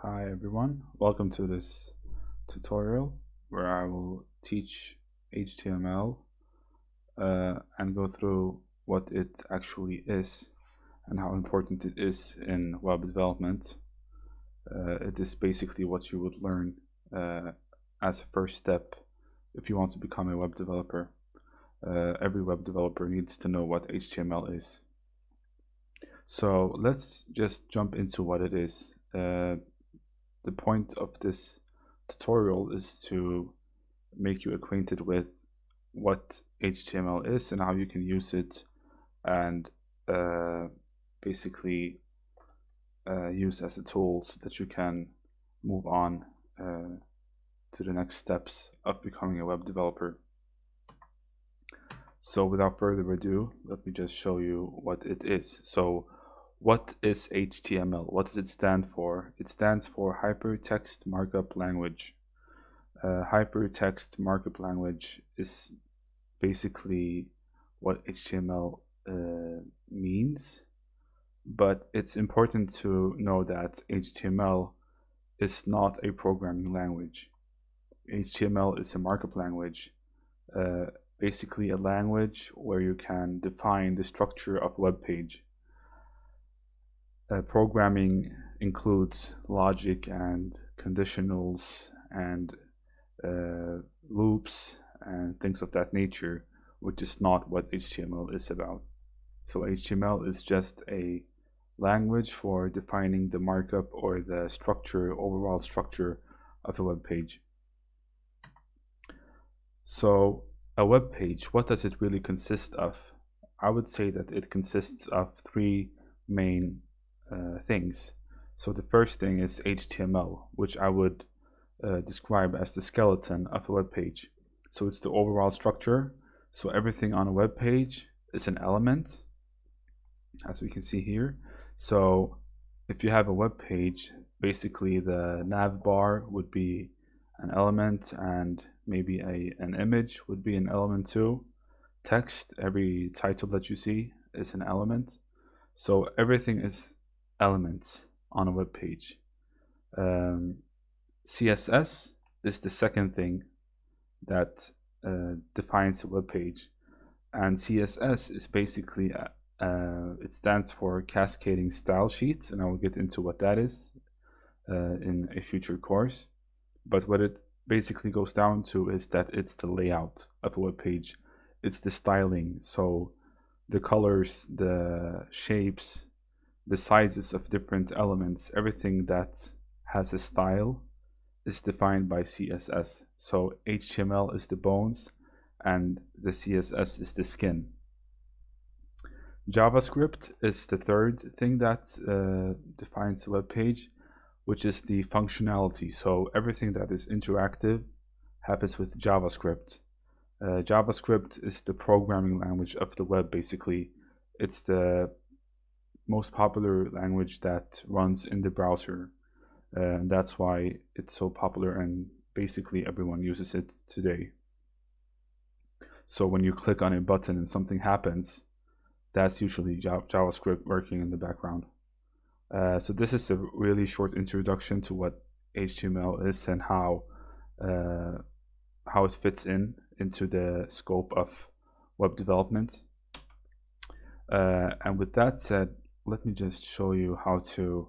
Hi everyone, welcome to this tutorial where I will teach HTML and go through what it actually is and how important it is in web development. It is basically what you would learn as a first step if you want to become a web developer. Every web developer needs to know what HTML is. So let's just jump into what it is. The point of this tutorial is to make you acquainted with what HTML is and how you can use it and basically use as a tool so that you can move on to the next steps of becoming a web developer. So without further ado, let me just show you what it is. So what is HTML? What does it stand for? It stands for Hypertext Markup Language. Hypertext Markup Language is basically what HTML means, but it's important to know that HTML is not a programming language. HTML is a markup language, basically a language where you can define the structure of a web page. Programming includes logic and conditionals and loops and things of that nature, which is not what HTML is about. So HTML is just a language for defining the markup or the structure, overall structure of a web page. So a web page, what does it really consist of? I would say that it consists of three main things. So the first thing is HTML, which I would describe as the skeleton of a web page. So it's the overall structure. So everything on a web page is an element, as we can see here. So if you have a web page, basically the nav bar would be an element, and maybe an image would be an element too. Text, every title that you see is an element. So everything is elements on a web page. CSS is the second thing that defines a web page, and CSS is basically it stands for cascading style sheets, and I will get into what that is in a future course. But what it basically goes down to is that it's the layout of a web page. It's the styling, so the colors, the shapes, the sizes of different elements, everything that has a style is defined by CSS. So HTML is the bones and the CSS is the skin. JavaScript is the third thing that defines a web page, which is the functionality. So everything that is interactive happens with JavaScript. JavaScript is the programming language of the web, basically. It's the most popular language that runs in the browser. And that's why it's so popular and basically everyone uses it today. So when you click on a button and something happens, that's usually JavaScript working in the background. So this is a really short introduction to what HTML is and how it fits into the scope of web development. And with that said, let me just show you how to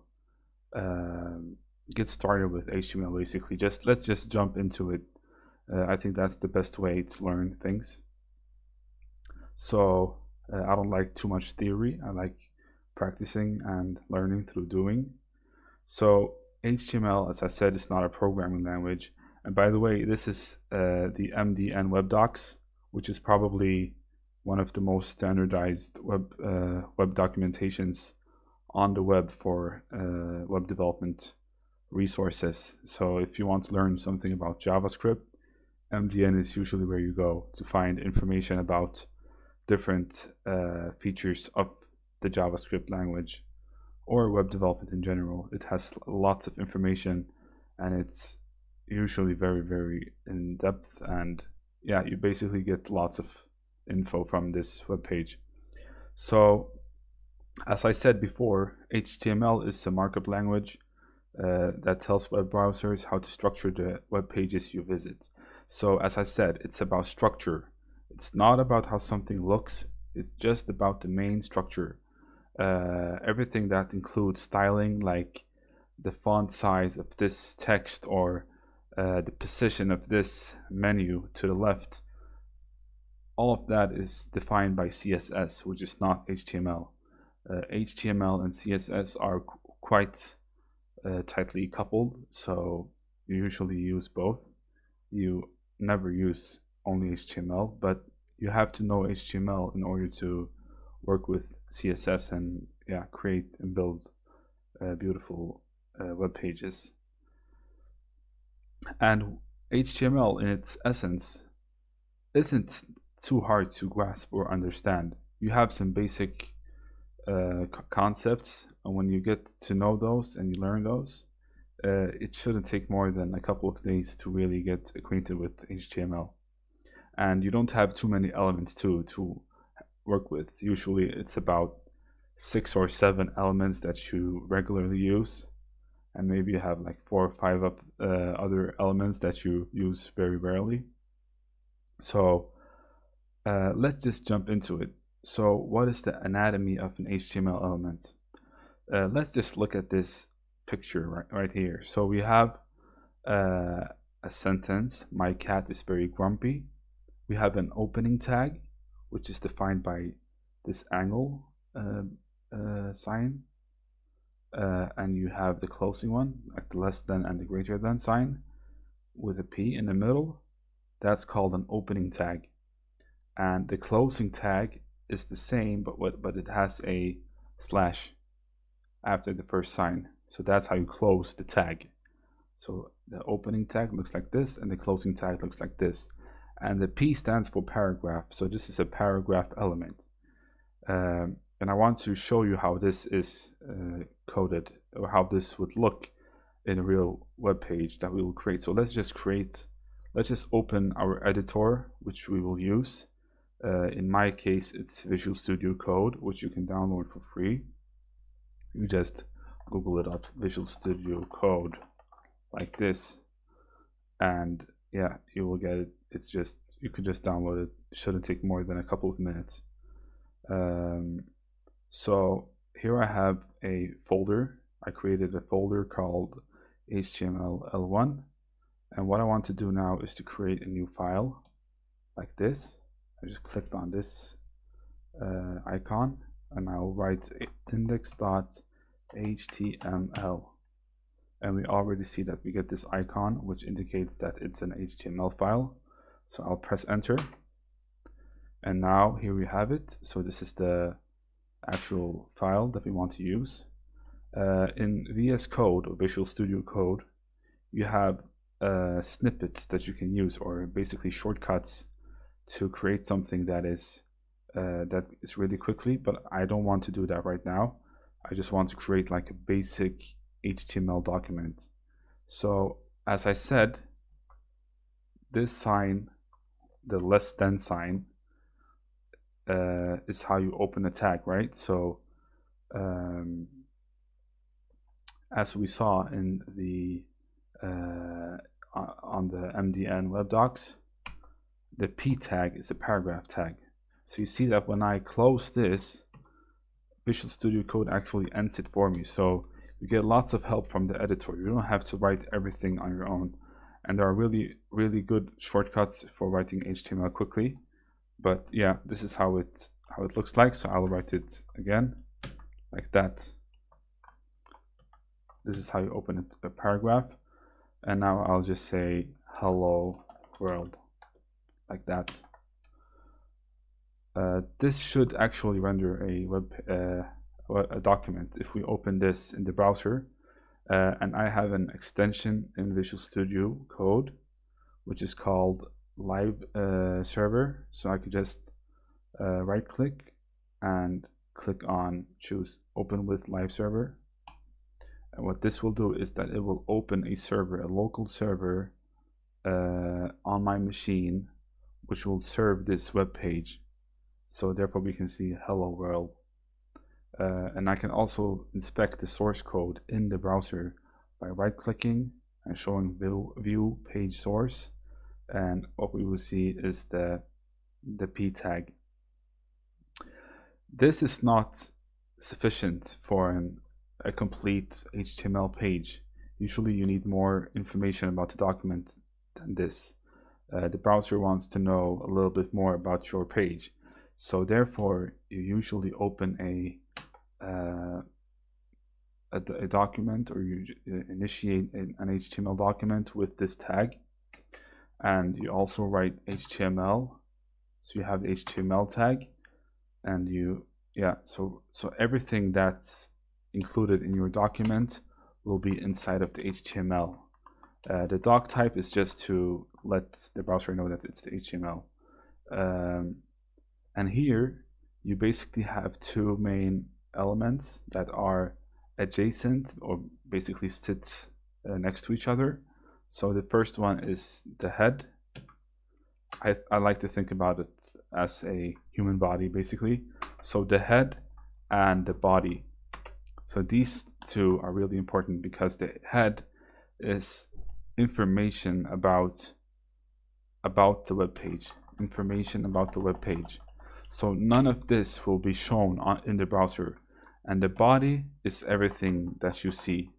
get started with HTML. Basically, let's just jump into it. I think that's the best way to learn things. So I don't like too much theory. I like practicing and learning through doing. So HTML, as I said, is not a programming language. And by the way, this is the MDN web docs, which is probably one of the most standardized web documentations on the web for web development resources. So if you want to learn something about JavaScript, MDN is usually where you go to find information about different features of the JavaScript language or web development in general. It has lots of information and it's usually very, very in depth, and yeah, you basically get lots of info from this web page. So as I said before, HTML is a markup language. that tells web browsers how to structure the web pages you visit. So as I said, it's about structure. It's not about how something looks. It's just about the main structure. Everything that includes styling, like the font size of this text or the position of this menu to the left, all of that is defined by CSS, which is not HTML. HTML and CSS are quite tightly coupled, so you usually use both. You never use only HTML, but you have to know HTML in order to work with CSS and create and build beautiful web pages. And HTML in its essence isn't too hard to grasp or understand. You have some basic concepts, and when you get to know those and you learn those, it shouldn't take more than a couple of days to really get acquainted with HTML. And you don't have too many elements to work with. Usually it's about 6 or 7 elements that you regularly use, and maybe you have like 4 or 5 of other elements that you use very rarely. So let's just jump into it. So what is the anatomy of an HTML element? Let's just look at this picture right here. So we have a sentence, my cat is very grumpy. We have an opening tag, which is defined by this angle sign. And you have the closing one, like the less than and the greater than sign with a P in the middle. That's called an opening tag. And the closing tag is the same, but it has a slash after the first sign. So that's how you close the tag. So the opening tag looks like this, and the closing tag looks like this. And the P stands for paragraph. So this is a paragraph element. And I want to show you how this is coded, or how this would look in a real web page that we will create. So let's just open our editor, which we will use. In my case, it's Visual Studio Code, which you can download for free. You just Google it up, Visual Studio Code, like this, and yeah, you will get it. It's just, you can just download it. It shouldn't take more than a couple of minutes. So here I have a folder. I created a folder called HTML1, and what I want to do now is to create a new file like this. I just clicked on this icon, and I'll write index.html, and we already see that we get this icon, which indicates that it's an HTML file. So I'll press enter, and now here we have it. So this is the actual file that we want to use. In VS Code, or Visual Studio Code, you have snippets that you can use, or basically shortcuts, to create something that is really quickly, but I don't want to do that right now. I just want to create like a basic HTML document. So as I said, this sign, the less than sign, is how you open a tag, right? So as we saw in the on the MDN web docs, the P tag is a paragraph tag. So you see that when I close this, Visual Studio Code actually ends it for me. So you get lots of help from the editor. You don't have to write everything on your own. And there are really, really good shortcuts for writing HTML quickly. But yeah, this is how it looks like. So I'll write it again like that. This is how you open it, a paragraph. And now I'll just say hello world, like that. This should actually render a document if we open this in the browser. And I have an extension in Visual Studio Code, which is called Live Server. So I could just right click and click on choose Open with Live Server. And what this will do is that it will open a server, a local server on my machine, which will serve this web page. So therefore we can see hello world. And I can also inspect the source code in the browser by right-clicking and showing view page source, and what we will see is the p tag. This is not sufficient for a complete HTML page. Usually you need more information about the document than this. The browser wants to know a little bit more about your page. So therefore, you usually open a document, or you initiate an HTML document with this tag, and you also write HTML. So you have the HTML tag, and so everything that's included in your document will be inside of the HTML. The doc type is just to let the browser know that it's the HTML. And here you basically have two main elements that are adjacent, or basically sit next to each other. So the first one is the head. I like to think about it as a human body, basically. So the head and the body. So these two are really important, because the head is information about the web page. Information about the web page. So none of this will be shown in the browser, and the body is everything that you see.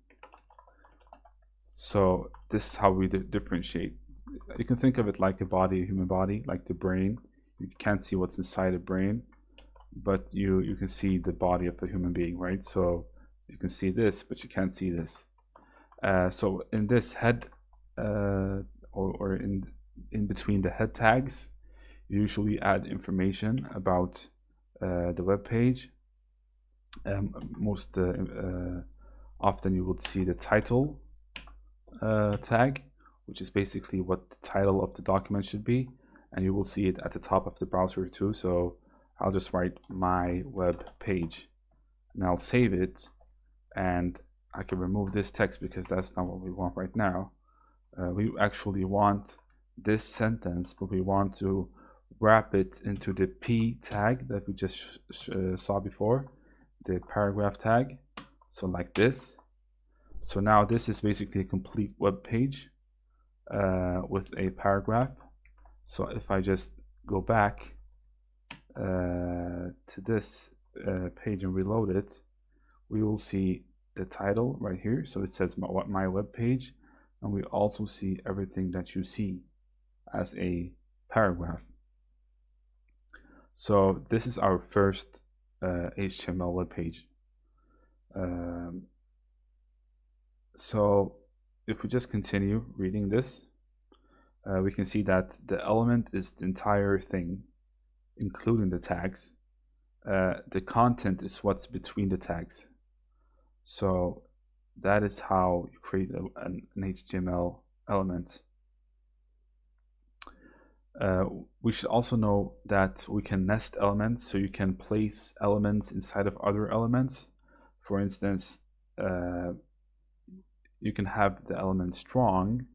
So this is how we differentiate. You can think of it like a body, a human body, like the brain. You can't see what's inside the brain, but you can see the body of a human being, right? So you can see this, but you can't see this. So in this head, or in between the head tags, you usually add information about the web page. Most often you would see the title tag, which is basically what the title of the document should be, and you will see it at the top of the browser too. So I'll just write my web page, and I'll save it, and I can remove this text because that's not what we want right now. We actually want this sentence, but we want to wrap it into the p tag that we just saw before, the paragraph tag. So like this. So now this is basically a complete web page with a paragraph. So if I just go back to this page and reload it, we will see the title right here. So it says my web page, and we also see everything that you see as a paragraph. So this is our first HTML web page. So if we just continue reading this, we can see that the element is the entire thing, including the tags. The content is what's between the tags. So that is how you create an HTML element. We should also know that we can nest elements, so you can place elements inside of other elements. For instance, you can have the element strong,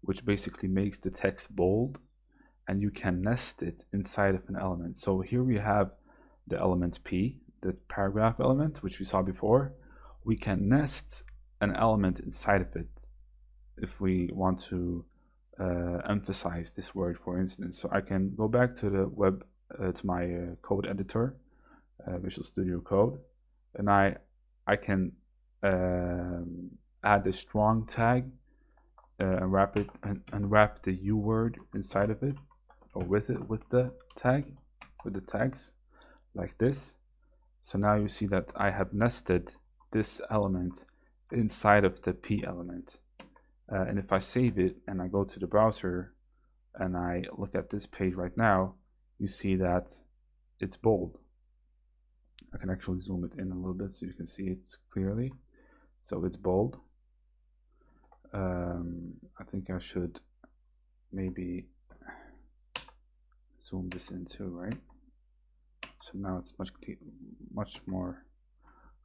which basically makes the text bold, and you can nest it inside of an element. So here we have the element P, the paragraph element, which we saw before. We can nest an element inside of it if we want to emphasize this word, for instance. So I can go back to the web, to my code editor, Visual Studio Code, and I can add a strong tag and wrap it and wrap the U word inside of it, or with the tags, like this. So now you see that I have nested this element inside of the P element. And if I save it and I go to the browser and I look at this page right now, you see that it's bold. I can actually zoom it in a little bit so you can see it clearly. So it's bold. I think I should maybe zoom this in too, right? So now it's much more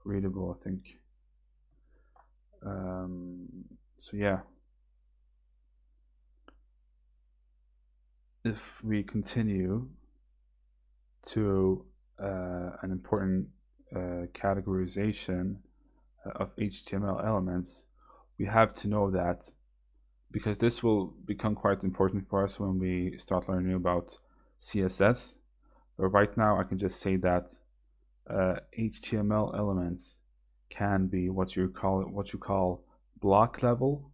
readable, I think. So yeah, if we continue to an important categorization of HTML elements, we have to know that, because this will become quite important for us when we start learning about CSS. But right now I can just say that HTML elements can be what you call block level,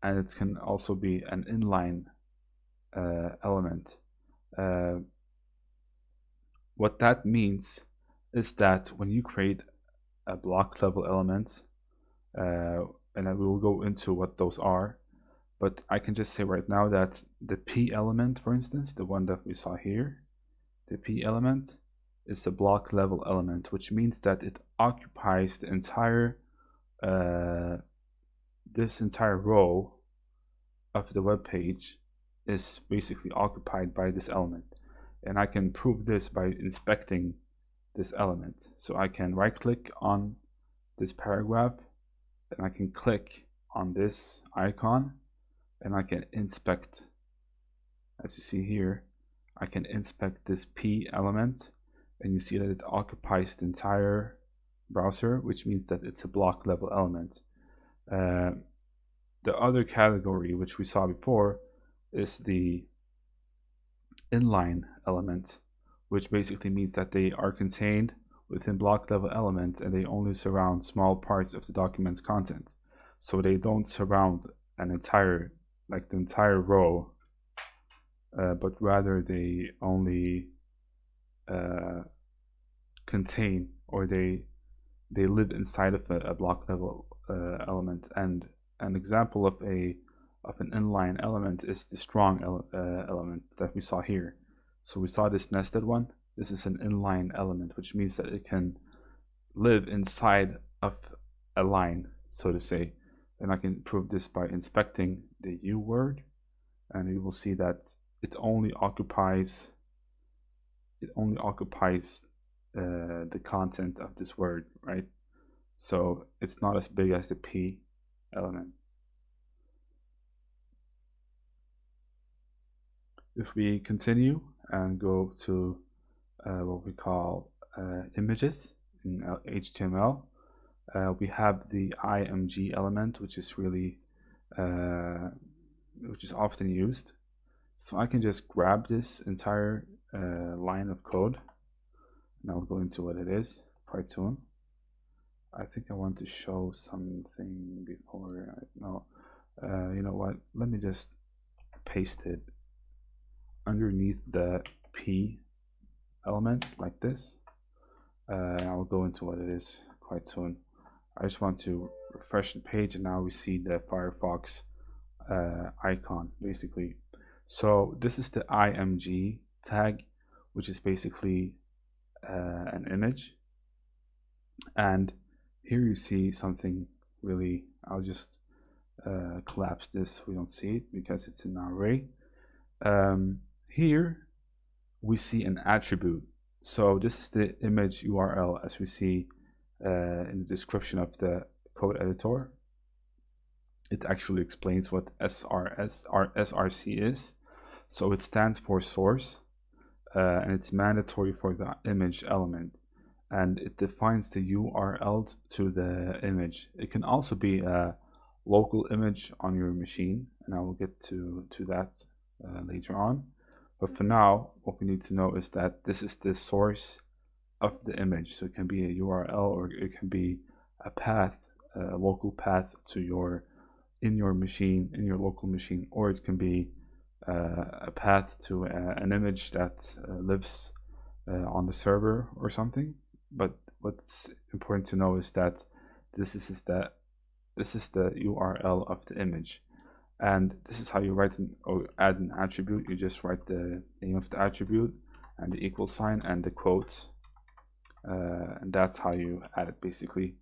and it can also be an inline element. What that means is that when you create a block level element, and we will go into what those are, but I can just say right now that the P element, for instance, the one that we saw here, the P element is a block level element, which means that it occupies the entire this entire row of the web page is basically occupied by this element. And I can prove this by inspecting this element. So I can right click on this paragraph and I can click on this icon and I can inspect. As you see here, I can inspect this P element and you see that it occupies the entire browser, which means that it's a block level element. The other category, which we saw before, is the inline element, which basically means that they are contained within block level elements and they only surround small parts of the document's content. So they don't surround an entire, like the entire row, but rather they only contain, or they live inside of a block level element. And an example of an inline element is the strong element that we saw here. So we saw this nested one. This is an inline element, which means that it can live inside of a line, so to say. And I can prove this by inspecting the U word, and you will see that it only occupies the content of this word, right? So it's not as big as the P element. If we continue and go to what we call images in HTML, we have the img element, which is really which is often used. So I can just grab this entire line of code, and I'll go into what it is quite soon. I think I want to show something before. No, you know what? Let me just paste it underneath the P element like this. I'll go into what it is quite soon. I just want to refresh the page, and now we see the Firefox icon basically. So this is the img tag, which is basically an image. And here you see something really, I'll just collapse this so we don't see it because it's an array. Here we see an attribute. So this is the image URL, as we see in the description of the code editor. It actually explains what SRC is. So it stands for source, and it's mandatory for the image element, and it defines the URL to the image. It can also be a local image on your machine, and I will get to that later on. But for now, what we need to know is that this is the source of the image. So it can be a URL, or it can be a path, a local path to your machine, in your local machine, or it can be a path to an image that lives on the server or something. But what's important to know is that this is the URL of the image, and this is how you write or add an attribute. You just write the name of the attribute and the equal sign and the quotes, and that's how you add it basically.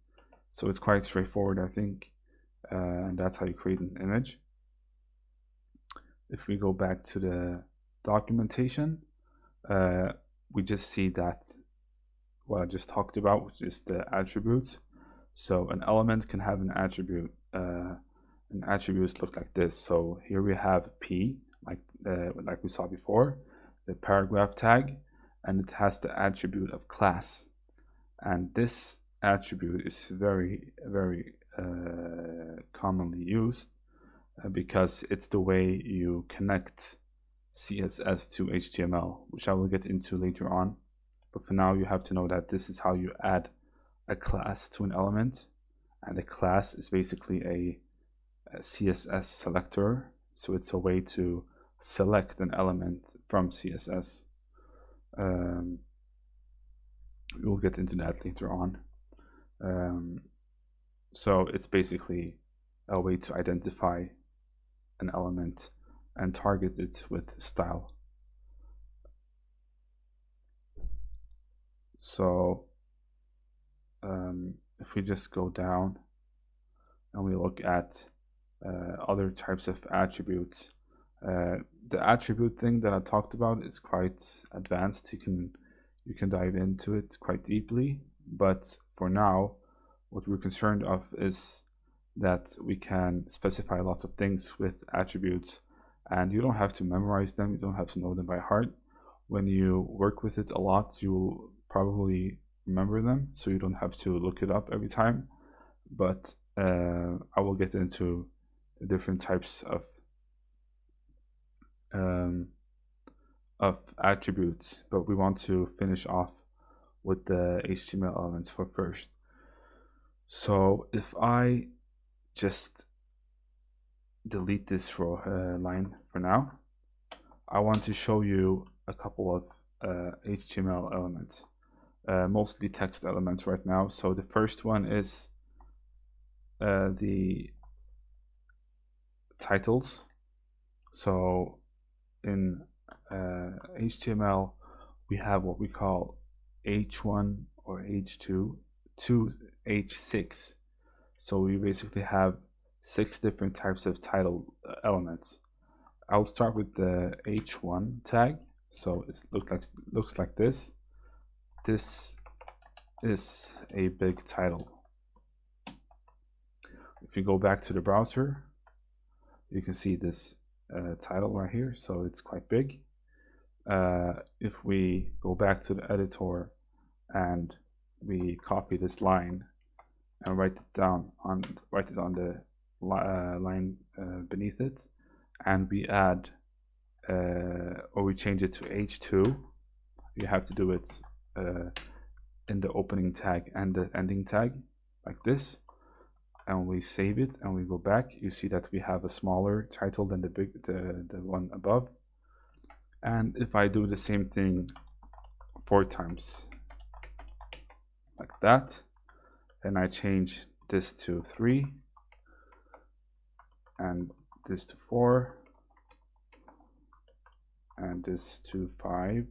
So it's quite straightforward, I think, and that's how you create an image. If we go back to the documentation, we just see that what I just talked about, which is the attributes. So an element can have an attribute. And attributes look like this. So here we have P, like we saw before, the paragraph tag, and it has the attribute of class. And this attribute is very, very commonly used because it's the way you connect CSS to HTML, which I will get into later on. But for now, you have to know that this is how you add a class to an element, and a class is basically a CSS selector. So it's a way to select an element from CSS. We'll get into that later on. So it's basically a way to identify an element and target it with style. So if we just go down and we look at other types of attributes, the attribute thing that I talked about is quite advanced. You can dive into it quite deeply, but for now, what we're concerned of is that we can specify lots of things with attributes, and you don't have to memorize them, you don't have to know them by heart. When you work with it a lot, you'll probably remember them, so you don't have to look it up every time. But I will get into the different types of attributes, but we want to finish off with the HTML elements for first. So if I just delete this row line for now, I want to show you a couple of HTML elements, mostly text elements right now. So the first one is the titles. So in HTML, we have what we call H1 or H2 to H6. So we basically have 6 different types of title elements. I'll start with the H1 tag. So it looks like this. This is a big title. If you go back to the browser, you can see this title right here, so it's quite big. If we go back to the editor and we copy this line and write it on the line beneath it, and we add or we change it to H2, you have to do it in the opening tag and the ending tag like this, and we save it and we go back. You see that we have a smaller title than the one above. And if I do the same thing 4 times like that, and I change this to 3 and this to 4 and this to 5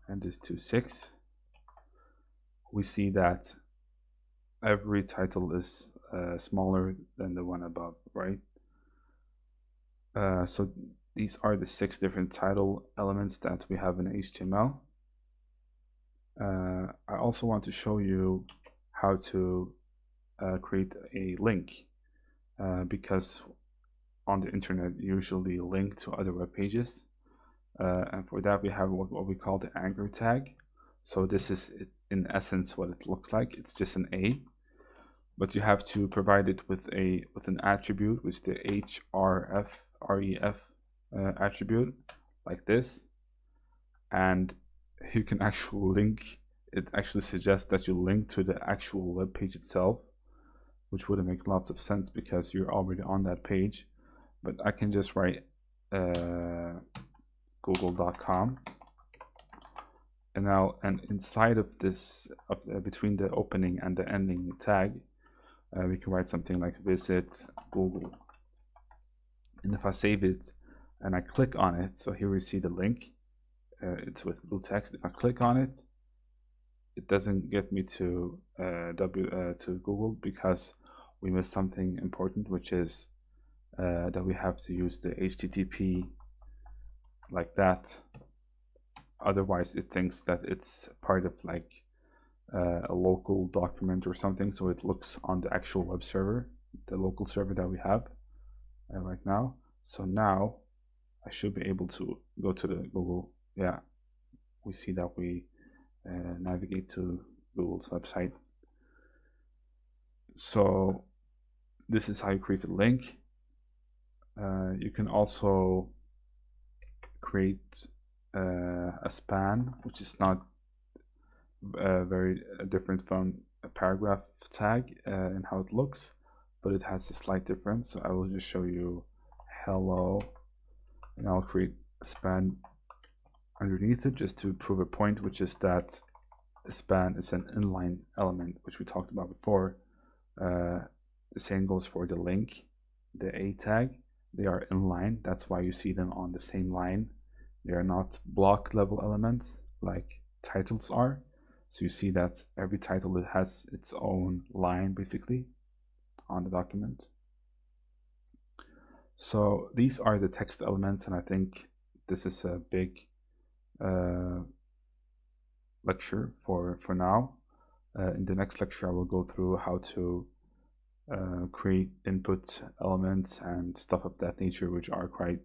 and this to 6, we see that every title is smaller than the one above, right? So these are the 6 different title elements that we have in HTML. I also want to show you how to create a link, because on the internet you usually link to other web pages, and for that we have what we call the anchor tag. So this is in essence what it looks like. It's just an A, but you have to provide it with an attribute, which is the href attribute, like this, and you can actually link. It actually suggests that you link to the actual web page itself, which would make lots of sense because you're already on that page. But I can just write google.com, and inside of this, between the opening and the ending tag, we can write something like visit Google. And if I save it and I click on it, so here we see the link, it's with blue text. If I click on it, it doesn't get me to Google because we missed something important, which is that we have to use the HTTP like that. Otherwise, it thinks that it's part of like a local document or something, so it looks on the actual web server, the local server that we have right now. So now I should be able to go to the Google. Yeah, we see that we navigate to Google's website. So this is how you create a link. You can also create a span, which is not very different from a paragraph tag in how it looks, but it has a slight difference. So I will just show you hello, and I'll create a span underneath it just to prove a point, which is that the span is an inline element, which we talked about before. The same goes for the link, the A tag. They are inline. That's why you see them on the same line. They are not block level elements like titles are. So you see that every title it has its own line basically on the document. So these are the text elements, and I think this is a big lecture for now. In the next lecture, I will go through how to create input elements and stuff of that nature, which are quite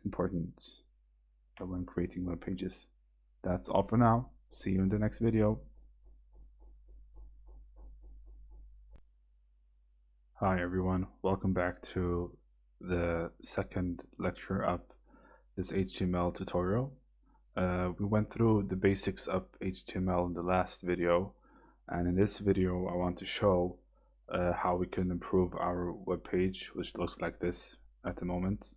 important when creating web pages. That's all for now. See you in the next video. Hi everyone, welcome back to the second lecture of this HTML tutorial. We went through the basics of HTML in the last video, and in this video I want to show how we can improve our web page, which looks like this at the moment.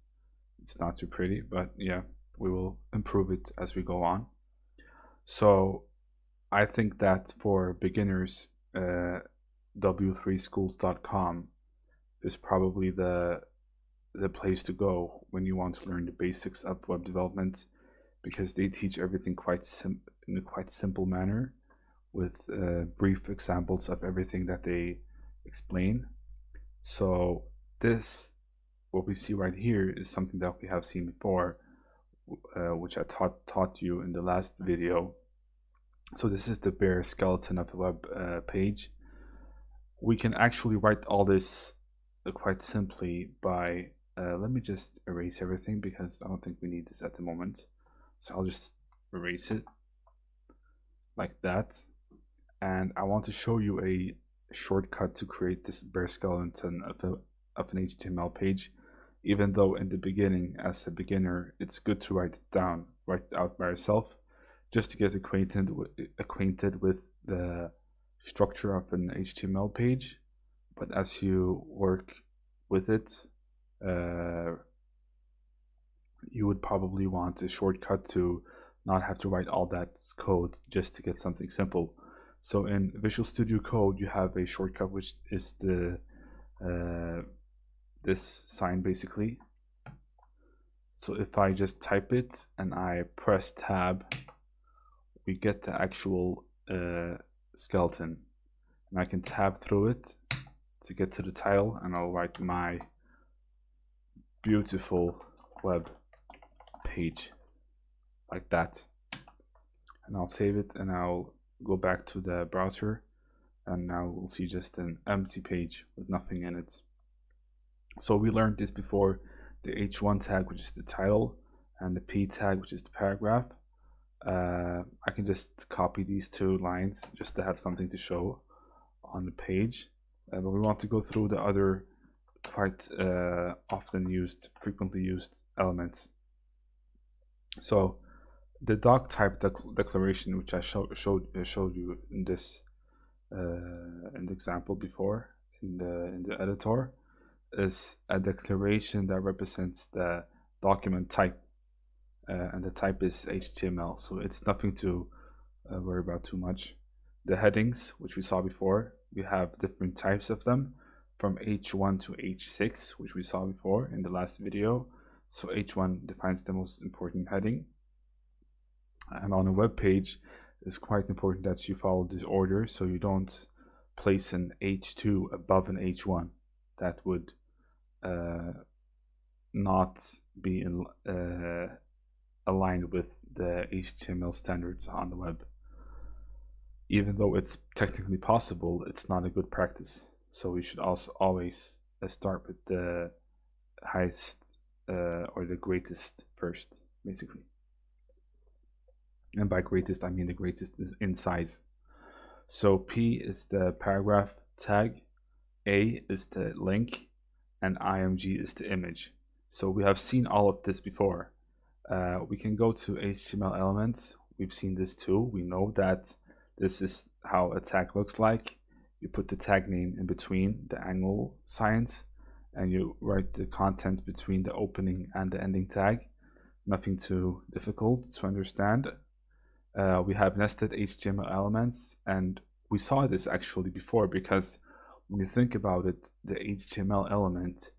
It's not too pretty, but yeah, we will improve it as we go on. So I think that for beginners, w3schools.com is probably the place to go when you want to learn the basics of web development, because they teach everything in a quite simple manner with brief examples of everything that they explain. So this, what we see right here, is something that we have seen before, which I taught you in the last video. So this is the bare skeleton of a web page. We can actually write all this quite simply by, let me just erase everything because I don't think we need this at the moment. So I'll just erase it like that. And I want to show you a shortcut to create this bare skeleton of an HTML page, even though in the beginning, as a beginner, it's good to write it out by yourself, just to get acquainted with the structure of an HTML page. But as you work with it, you would probably want a shortcut to not have to write all that code just to get something simple. So in Visual Studio Code, you have a shortcut which is the this sign basically. So if I just type it and I press tab, we get the actual skeleton, and I can tab through it to get to the title, and I'll write my beautiful web page like that, and I'll save it, and I'll go back to the browser, and now we'll see just an empty page with nothing in it. So we learned this before: the H1 tag, which is the title, and the P tag, which is the paragraph. I can just copy these two lines just to have something to show on the page, but we want to go through the other quite frequently used elements. So the doc type declaration, which I showed you in this in the example before in the editor, is a declaration that represents the document type, and the type is HTML, so it's nothing to worry about too much. The headings, which we saw before, we have different types of them, from H1 to H6, which we saw before in the last video. So H1 defines the most important heading, and on a web page, it's quite important that you follow this order, so you don't place an H2 above an H1. That would not be aligned with the HTML standards on the web. Even though it's technically possible, it's not a good practice. So we should also always start with the highest or the greatest first, basically. And by greatest, I mean the greatest is in size. So P is the paragraph tag, A is the link, and img is the image. So we have seen all of this before. We can go to HTML elements. We've seen this too. We know that this is how a tag looks like. You put the tag name in between the angle signs, and you write the content between the opening and the ending tag. Nothing too difficult to understand. We have nested HTML elements, and we saw this actually before, because when you think about it, the HTML element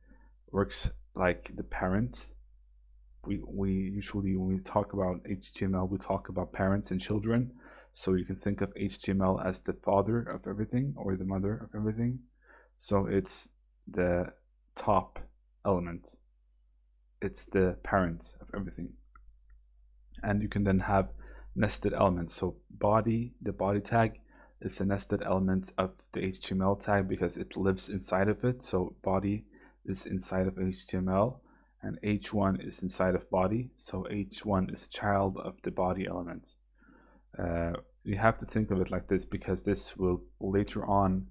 works like the parent. We usually, when we talk about HTML, we talk about parents and children. So you can think of HTML as the father of everything, or the mother of everything. So it's the top element. It's the parent of everything. And you can then have nested elements. So the body tag is a nested element of the HTML tag because it lives inside of it. So body is inside of HTML, and h1 is inside of body. So h1 is a child of the body element. You have to think of it like this, because this will later on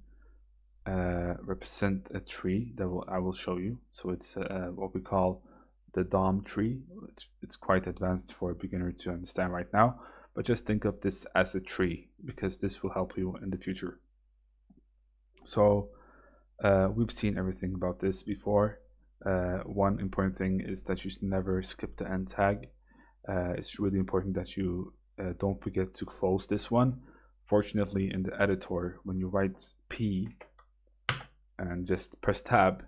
represent a tree that I will show you. So it's what we call the DOM tree. It's quite advanced for a beginner to understand right now, but just think of this as a tree, because this will help you in the future. So we've seen everything about this before. One important thing is that you should never skip the end tag. It's really important that you don't forget to close this one. Fortunately, in the editor, when you write P and just press tab,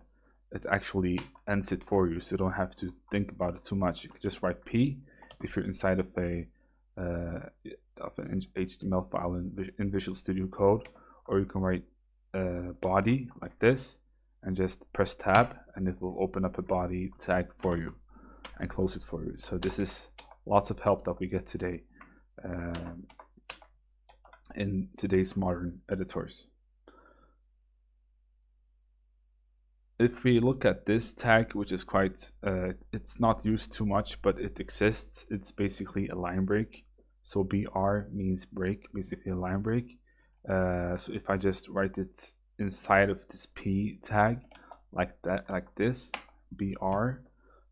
it actually ends it for you, so you don't have to think about it too much. You can just write P if you're inside of an HTML file in Visual Studio Code, or you can write body like this and just press tab, and it will open up a body tag for you and close it for you. So this is lots of help that we get today in today's modern editors. If we look at this tag, which is quite, it's not used too much, but it exists. It's basically a line break. So BR means break, basically a line break. So if I just write it inside of this P tag, like that, like this, BR,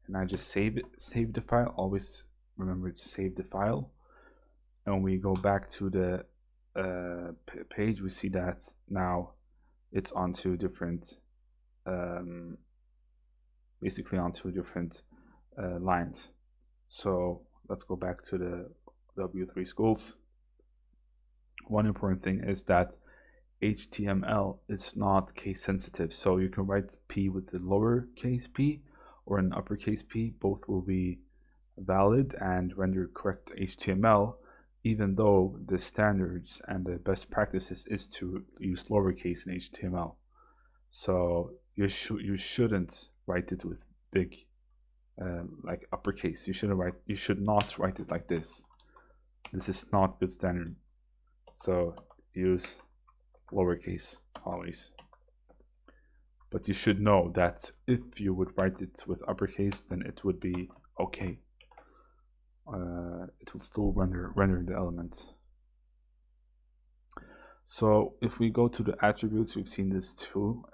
and I just save the file. Always remember to save the file. And when we go back to the page, we see that now it's onto different, basically onto different lines. So let's go back to the W3 schools. One important thing is that HTML is not case sensitive, so you can write P with the lowercase p or an uppercase P. Both will be valid and render correct HTML, even though the standards and the best practices is to use lowercase in HTML. So you shouldn't write it with big like uppercase. You should not write it like this. This is not good standard. So use lowercase always. But you should know that if you would write it with uppercase, then it would be okay. It will still render the element. So if we go to the attributes, we've seen this too.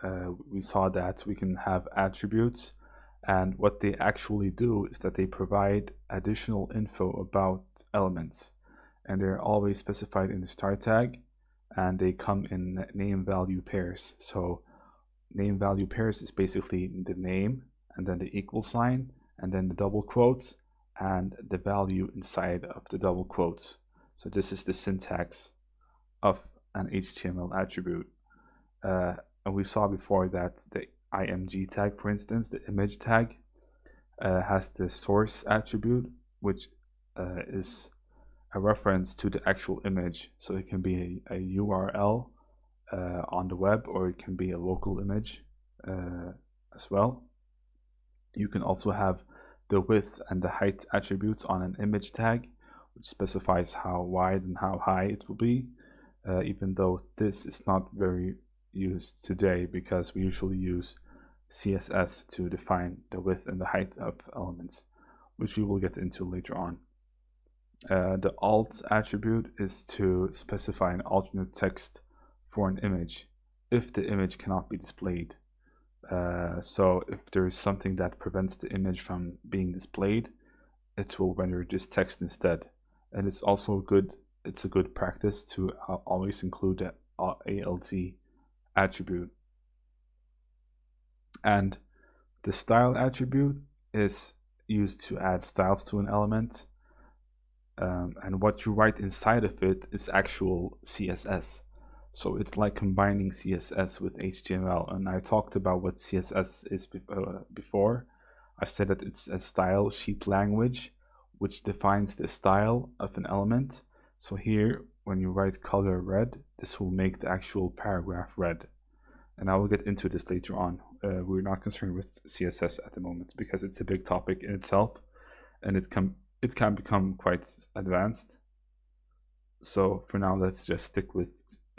We saw that we can have attributes, and what they actually do is that they provide additional info about elements, and they're always specified in the start tag, and they come in name value pairs. So name value pairs is basically the name and then the equal sign and then the double quotes and the value inside of the double quotes. So this is the syntax of an HTML attribute. And we saw before that the img tag, for instance, the image tag, has the source attribute, which is a reference to the actual image. So it can be a URL on the web, or it can be a local image as well. You can also have the width and the height attributes on an image tag, which specifies how wide and how high it will be, even though this is not very used today, because we usually use CSS to define the width and the height of elements, which we will get into later on. The alt attribute is to specify an alternate text for an image, if the image cannot be displayed. So if there is something that prevents the image from being displayed, it will render this text instead. And it's also it's a good practice to always include the alt attribute. And the style attribute is used to add styles to an element. And what you write inside of it is actual CSS. So it's like combining CSS with HTML. And I talked about what CSS is before. I said that it's a style sheet language which defines the style of an element. So here, when you write color red, this will make the actual paragraph red. And I will get into this later on. We're not concerned with CSS at the moment because it's a big topic in itself, and it can become quite advanced. So for now, let's just stick with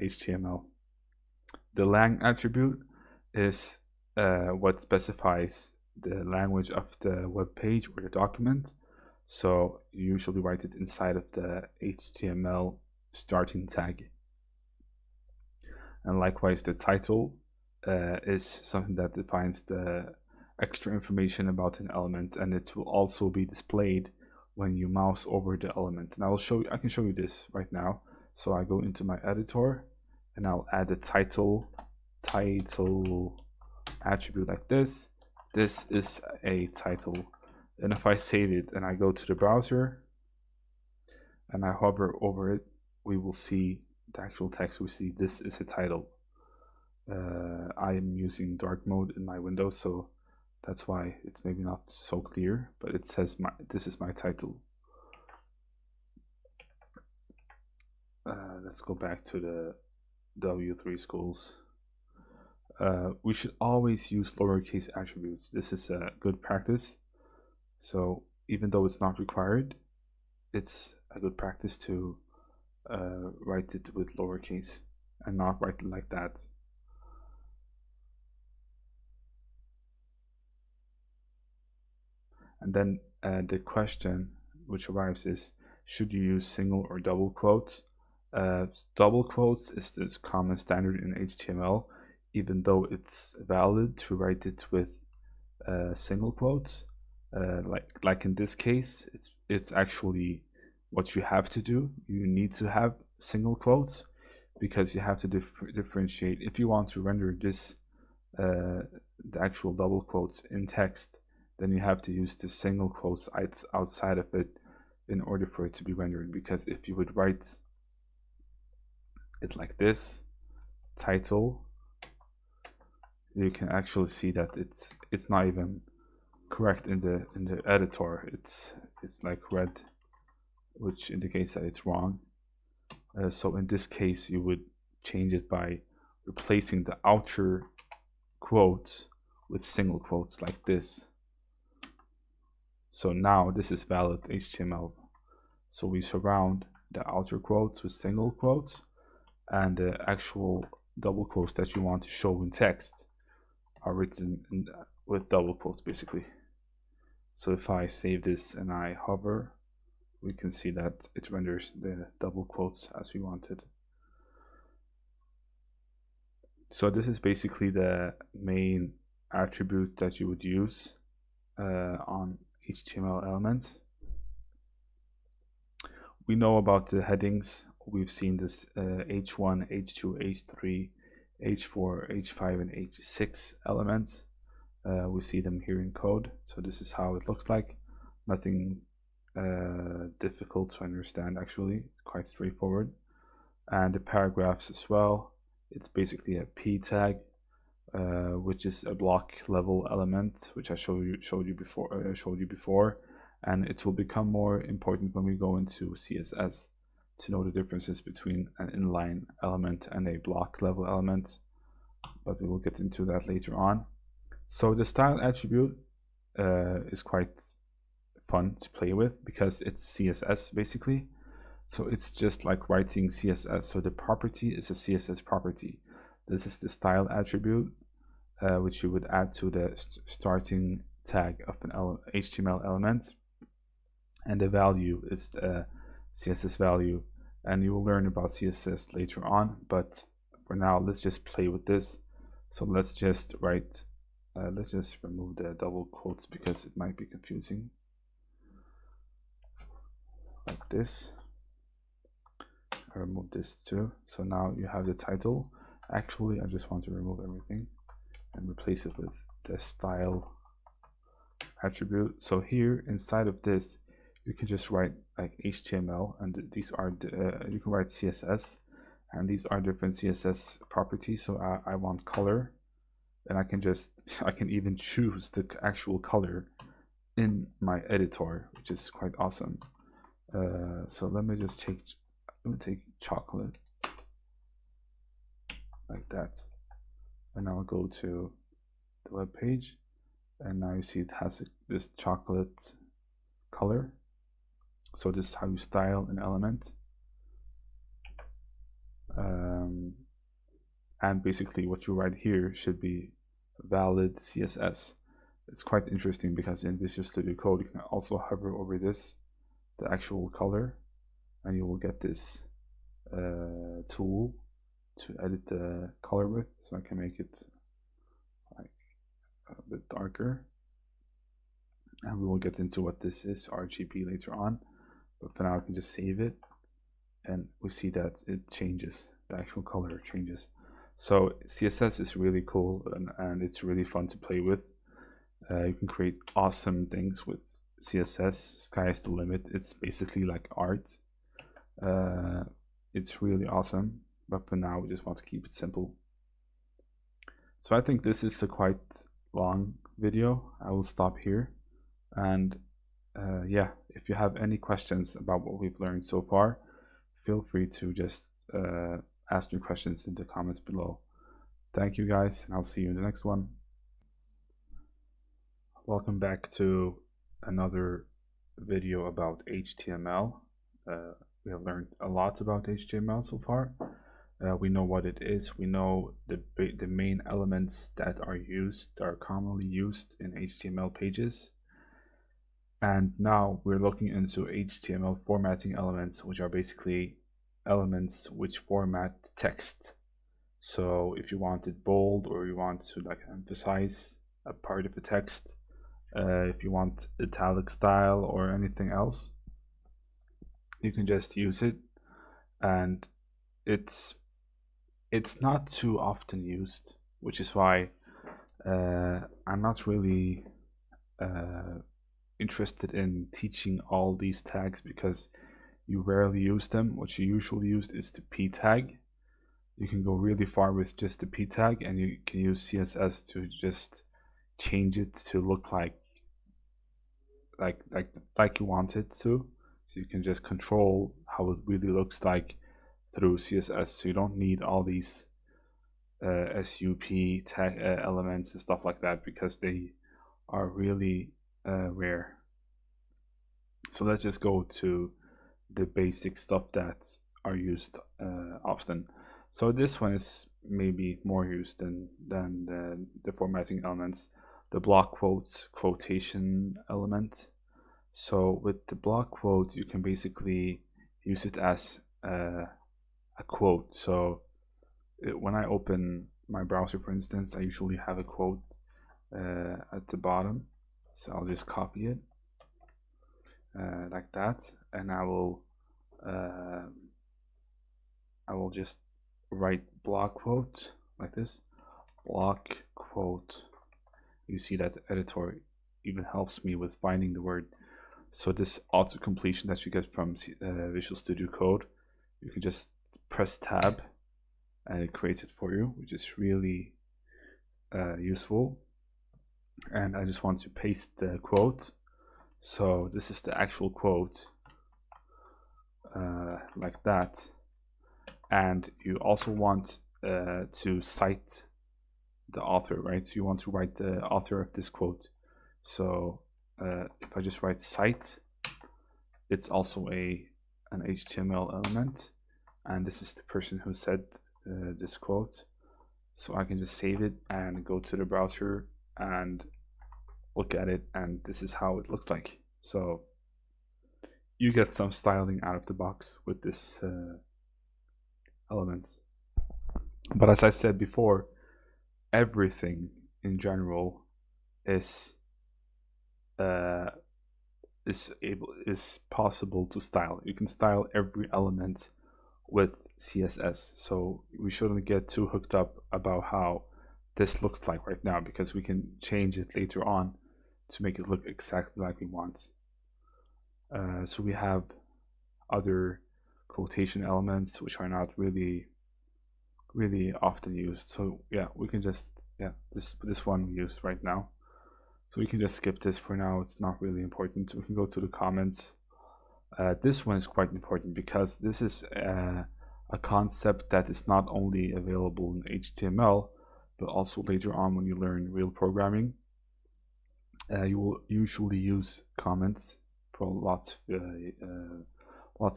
HTML. The lang attribute is what specifies the language of the web page or the document. So you usually write it inside of the HTML starting tag. And likewise, the title is something that defines the extra information about an element, and it will also be displayed when you mouse over the element. And I can show you this right now. So I go into my editor and I'll add a title attribute like this. This is a title. And if I save it and I go to the browser and I hover over it, we will see the actual text. We see this is a title. I am using dark mode in my window, so that's why it's maybe not so clear, but it says this is my title. Let's go back to the W3 schools. We should always use lowercase attributes. This is a good practice. So even though it's not required, it's a good practice to write it with lowercase and not write it like that. And then the question which arrives is, should you use single or double quotes? Double quotes is the common standard in HTML, even though it's valid to write it with single quotes. Like in this case, it's actually what you have to do. You need to have single quotes because you have to differentiate. If you want to render this, the actual double quotes in text, then you have to use the single quotes outside of it in order for it to be rendered. Because if you would write it like this, title, you can actually see that it's not even correct in the editor. It's like red, which indicates that it's wrong. So in this case, you would change it by replacing the outer quotes with single quotes like this. So now this is valid HTML. So we surround the outer quotes with single quotes, and the actual double quotes that you want to show in text are written with double quotes basically. So if I save this and I hover, we can see that it renders the double quotes as we wanted. So this is basically the main attribute that you would use on HTML elements. We know about the headings. We've seen this H1, H2, H3, H4, H5, and H6 elements. We see them here in code. So this is how it looks like. Nothing difficult to understand actually, quite straightforward. And the paragraphs as well. It's basically a p tag, which is a block level element, which I showed you before, and it will become more important when we go into CSS to know the differences between an inline element and a block level element, but we will get into that later on. So the style attribute is quite fun to play with because it's CSS basically. So it's just like writing CSS. So the property is a CSS property. This is the style attribute, which you would add to the starting tag of an HTML element. And the value is the CSS value. And you will learn about CSS later on, but for now, let's just play with this. So let's just write, let's just remove the double quotes because it might be confusing. Like this. I remove this too. So now you have the title. Actually, I just want to remove everything and replace it with the style attribute. So here inside of this, you can just write like HTML, and these are you can write CSS, and these are different CSS properties. So I want color, and I can even choose the actual color in my editor, which is quite awesome. So let me take chocolate like that, and I'll go to the web page, and now you see it has this chocolate color. So this is how you style an element, and basically what you write here should be valid CSS. It's quite interesting because in Visual Studio Code you can also hover over this, the actual color, and you will get this tool to edit the color with. So I can make it like a bit darker, and we will get into what this is, RGB, later on, but for now I can just save it, and we see that it changes, the actual color changes. So CSS is really cool, and it's really fun to play with. You can create awesome things with CSS. Sky is the limit. It's basically like art. It's really awesome, but for now we just want to keep it simple. So I think this is a quite long video. I will stop here, and yeah, if you have any questions about what we've learned so far, feel free to just ask your questions in the comments below. Thank you guys, and I'll see you in the next one. Welcome back to another video about HTML. We have learned a lot about HTML so far. We know what it is. We know the main elements that are commonly used in HTML pages. And now we're looking into HTML formatting elements, which are basically elements which format text. So if you want it bold, or you want to like emphasize a part of the text, if you want italic style or anything else, you can just use it. And it's not too often used, which is why I'm not really interested in teaching all these tags, because you rarely use them. What you usually use is the p tag. You can go really far with just the p tag, and you can use CSS to just change it to look like you want it to. So you can just control how it really looks like through CSS. So you don't need all these SUP tag elements and stuff like that, because they are really rare. So let's just go to the basic stuff that are used often. So this one is maybe more used than the formatting elements. The block quotes, quotation element. So with the block quote, you can basically use it as a quote. So when I open my browser, for instance, I usually have a quote at the bottom. So I'll just copy it like that, and I will just write block quote like this, block quote. You see that the editor even helps me with finding the word. So this auto completion that you get from Visual Studio Code, you can just press tab and it creates it for you, which is really useful. And I just want to paste the quote. So this is the actual quote, like that. And you also want to cite the author, right? So you want to write the author of this quote. So if I just write cite, it's also an HTML element, and this is the person who said this quote. So I can just save it and go to the browser and look at it, and this is how it looks like. So you get some styling out of the box with this elements. But as I said before, everything in general is uh, is possible to style. You can style every element with CSS. So we shouldn't get too hooked up about how this looks like right now, because we can change it later on to make it look exactly like we want. So we have other quotation elements which are not really often used. So yeah, we can just, yeah, this one we use right now. So we can just skip this for now. It's not really important. We can go to the comments. This one is quite important because this is a concept that is not only available in HTML, but also later on when you learn real programming. You will usually use comments for lots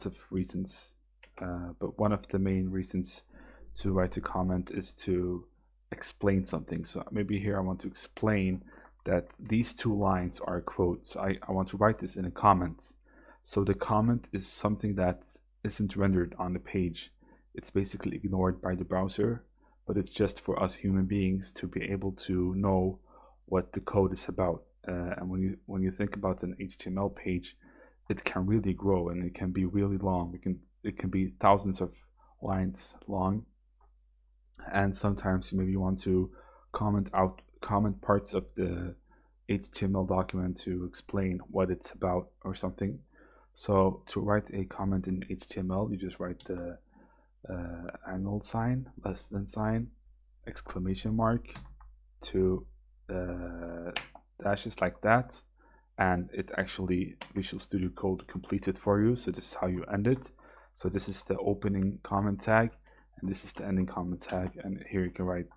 of reasons. But one of the main reasons to write a comment is to explain something. So maybe here I want to explain that these two lines are quotes. I want to write this in a comment. So the comment is something that isn't rendered on the page. It's basically ignored by the browser, but it's just for us human beings to be able to know what the code is about. And when you think about an HTML page, it can really grow and it can be really long. It can be thousands of lines long, and sometimes maybe you want to comment parts of the HTML document to explain what it's about or something. So to write a comment in HTML, you just write the angle sign, less than sign, exclamation mark, two dashes like that, and it actually Visual Studio Code completes it for you. So this is how you end it. So this is the opening comment tag, and this is the ending comment tag, and here you can write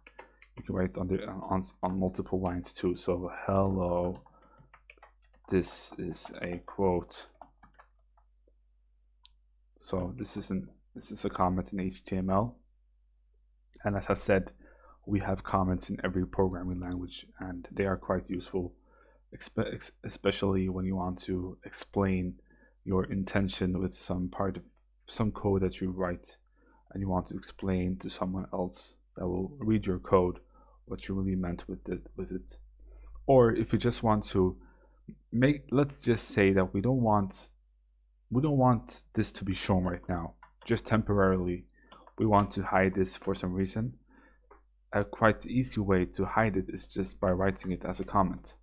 on multiple lines too. So hello, this is a quote. So this is a comment in HTML, and as I said, we have comments in every programming language, and they are quite useful, especially when you want to explain your intention with some code that you write, and you want to explain to someone else that will read your code what you really meant with it. Or if you just want to let's just say that we don't want this to be shown right now, just temporarily. We want to hide this for some reason. A quite easy way to hide it is just by writing it as a comment.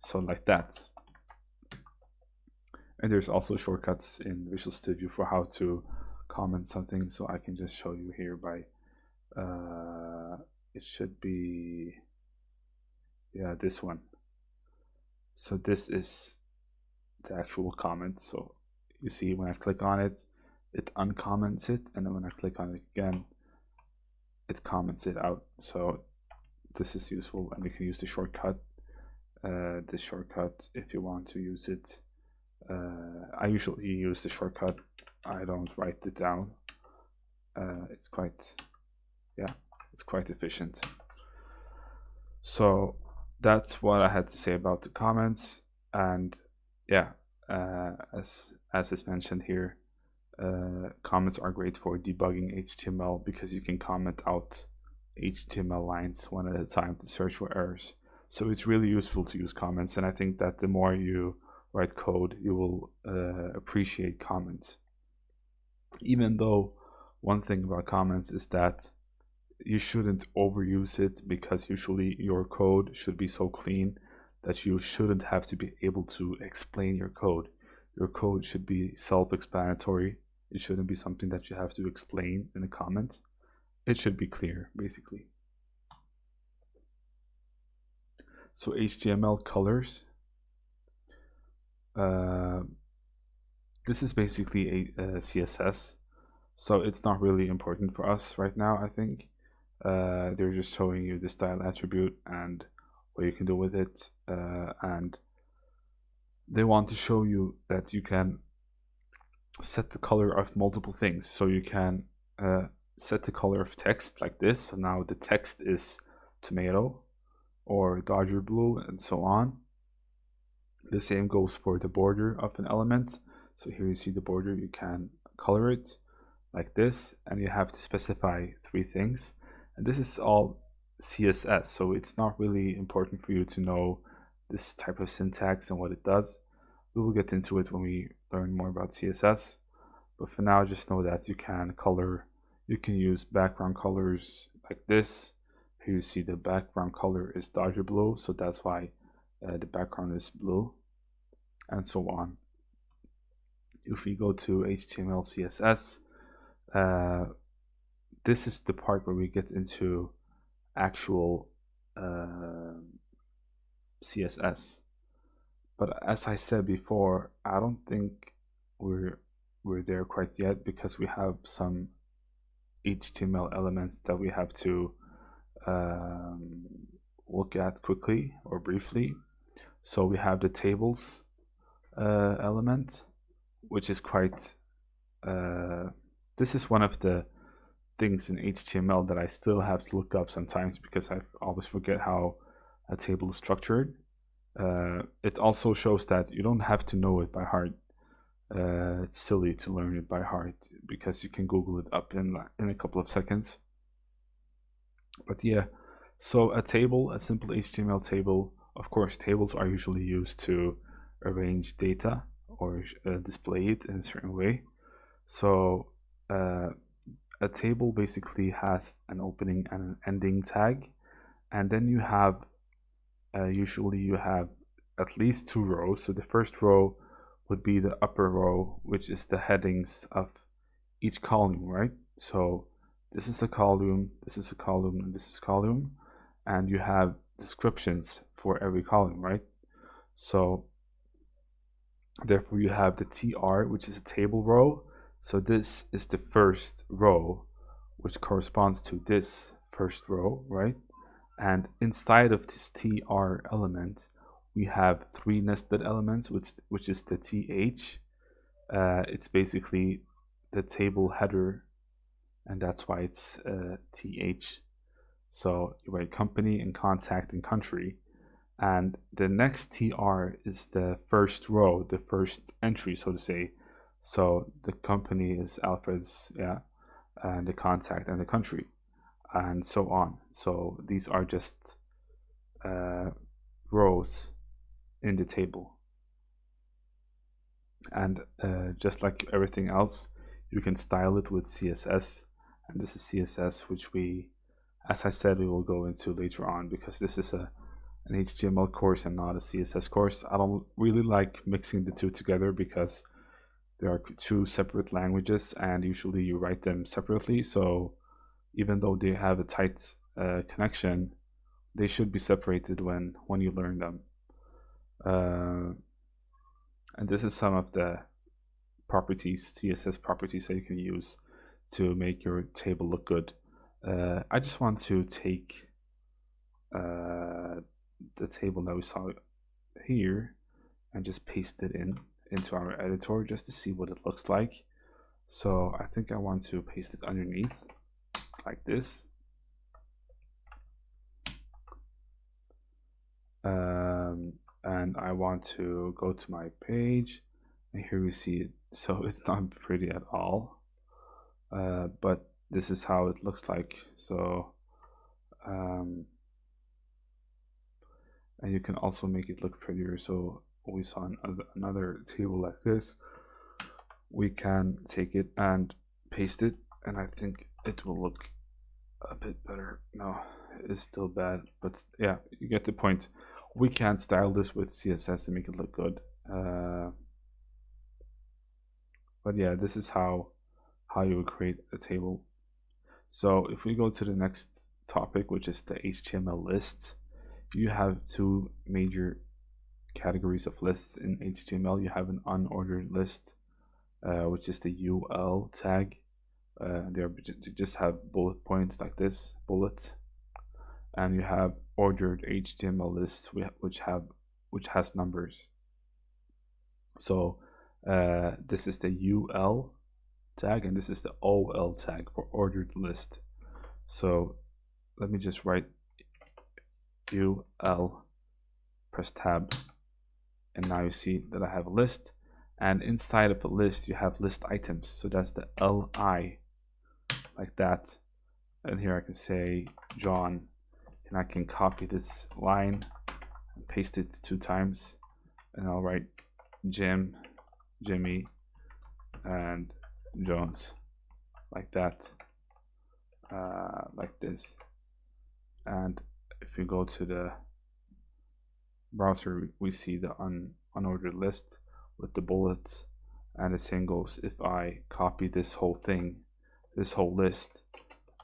So like that. And there's also shortcuts in Visual Studio for how to comment something. So I can just show you here by, it should be, yeah, this one. So this is the actual comment. So you see when I click on it, it uncomments it. And then when I click on it again, it comments it out. So this is useful, and you can use the shortcut. This shortcut if you want to use it. I usually use the shortcut. I don't write it down. It's quite efficient. So that's what I had to say about the comments. And yeah, as is mentioned here, comments are great for debugging HTML because you can comment out HTML lines one at a time to search for errors. So it's really useful to use comments, and I think that the more you write code, you will appreciate comments. Even though one thing about comments is that you shouldn't overuse it, because usually your code should be so clean that you shouldn't have to be able to explain your code. Your code should be self-explanatory. It shouldn't be something that you have to explain in a comment. It should be clear, basically. So HTML colors. This is basically a CSS, so it's not really important for us right now, I think. They're just showing you the style attribute and what you can do with it, and they want to show you that you can set the color of multiple things. So you can set the color of text like this. So now the text is tomato or Dodger blue and so on. The same goes for the border of an element. So here you see the border, you can color it like this, and you have to specify 3 things. And this is all CSS, so it's not really important for you to know this type of syntax and what it does. We will get into it when we learn more about CSS. But for now, just know that you can use background colors like this. Here you see the background color is Dodger blue, so that's why the background is blue, and so on. If we go to HTML, CSS, this is the part where we get into actual CSS. But as I said before, I don't think we're there quite yet, because we have some HTML elements that we have to look at quickly or briefly. So we have the tables element, which is quite this is one of the things in HTML that I still have to look up sometimes, because I always forget how a table is structured. It also shows that you don't have to know it by heart. It's silly to learn it by heart, because you can Google it up in a couple of seconds. But yeah, so a table, a simple HTML table, of course, tables are usually used to arrange data or display it in a certain way. So a table basically has an opening and an ending tag, and then you have usually you have at least two rows. So the first row would be the upper row, which is the headings of each column, right? So this is a column, this is a column, and this is a column, and you have descriptions for every column, right? So therefore you have the TR, which is a table row. So this is the first row, which corresponds to this first row, right? And inside of this TR element, we have three nested elements, which is the TH. It's basically the table header, and that's why it's TH. So you write company and contact and country. And the next TR is the first row, the first entry, so to say. So the company is Alfred's, yeah, and the contact and the country, and so on. So these are just rows in the table. And just like everything else, you can style it with CSS. And this is CSS, which we, as I said, we will go into later on, because this is an HTML course and not a CSS course. I don't really like mixing the two together, because there are two separate languages, and usually you write them separately. So even though they have a tight connection, they should be separated when you learn them. And this is some of the properties, CSS properties, that you can use to make your table look good. I just want to take the table that we saw here and just paste it into our editor, just to see what it looks like. So I think I want to paste it underneath like this. And I want to go to my page, and here we see it. So it's not pretty at all, but this is how it looks like. So and you can also make it look prettier. So we saw another table like this. We can take it and paste it, and I think it will look a bit better. No, it's still bad, but yeah, you get the point. We can style this with CSS and make it look good. But yeah, this is how you would create a table. So if we go to the next topic, which is the HTML lists, you have two major categories of lists in HTML. You have an unordered list, which is the UL tag. They just have bullet points like this, bullets, and you have ordered HTML lists which has numbers. So this is the UL tag, and this is the OL tag for ordered list. So let me just write UL, press tab, and now you see that I have a list, and inside of a list you have list items. So that's the LI, like that. and here I can say John, and I can copy this line and paste it 2 times, and I'll write Jim, Jimmy, and Jones, like that, like this. And if we go to the browser, we see the unordered list with the bullets, and the same goes if I copy this whole thing, this whole list,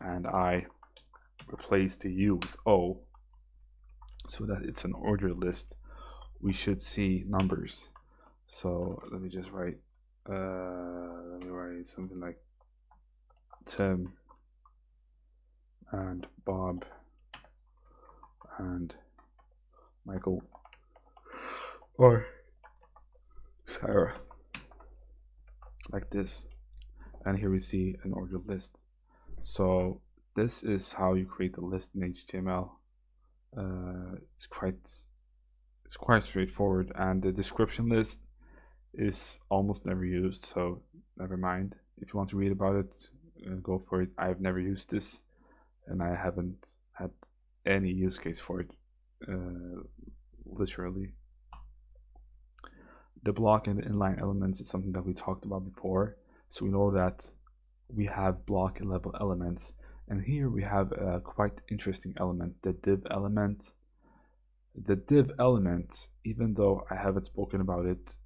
and I replace the U with O so that it's an ordered list, we should see numbers. So let me just write something like Tim and Bob and Michael or Sarah, like this. And here we see an ordered list. So this is how you create a list in HTML. It's quite straightforward, and the description list is almost never used, so never mind. If you want to read about it, go for it. I've never used this, and I haven't had any use case for it, literally. The block and the inline elements is something that we talked about before, so we know that we have block and level elements, and here we have a quite interesting element, the div element. The div element, even though I haven't spoken about it,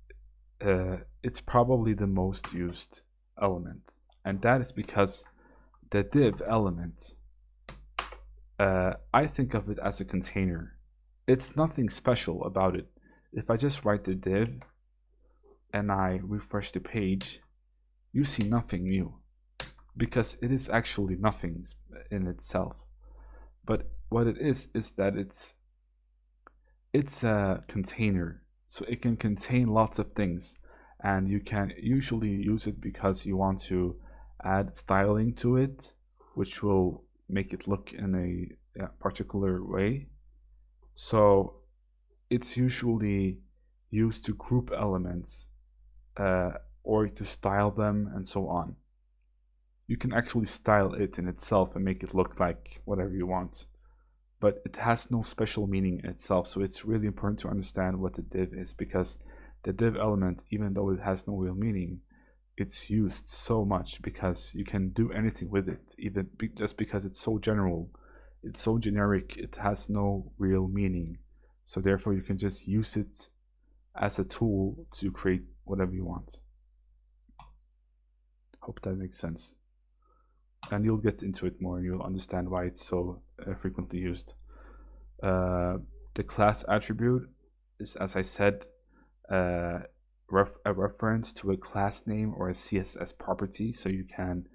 it's probably the most used element, and that is because the div element, I think of it as a container. It's nothing special about it. If I just write the div and I refresh the page, you see nothing new, because it is actually nothing in itself. But what it is that it's a container, so it can contain lots of things, and you can usually use it because you want to add styling to it, which will make it look in a particular way. So it's usually used to group elements, or to style them, and so on. You can actually style it in itself and make it look like whatever you want, but it has no special meaning in itself. So it's really important to understand what the div is, because the div element, even though it has no real meaning, it's used so much because you can do anything with it, even just because it's so general, it's so generic, it has no real meaning. So therefore you can just use it as a tool to create whatever you want. Hope that makes sense. And you'll get into it more and you'll understand why it's so frequently used. The class attribute is, as I said, a reference to a class name or a CSS property, so you can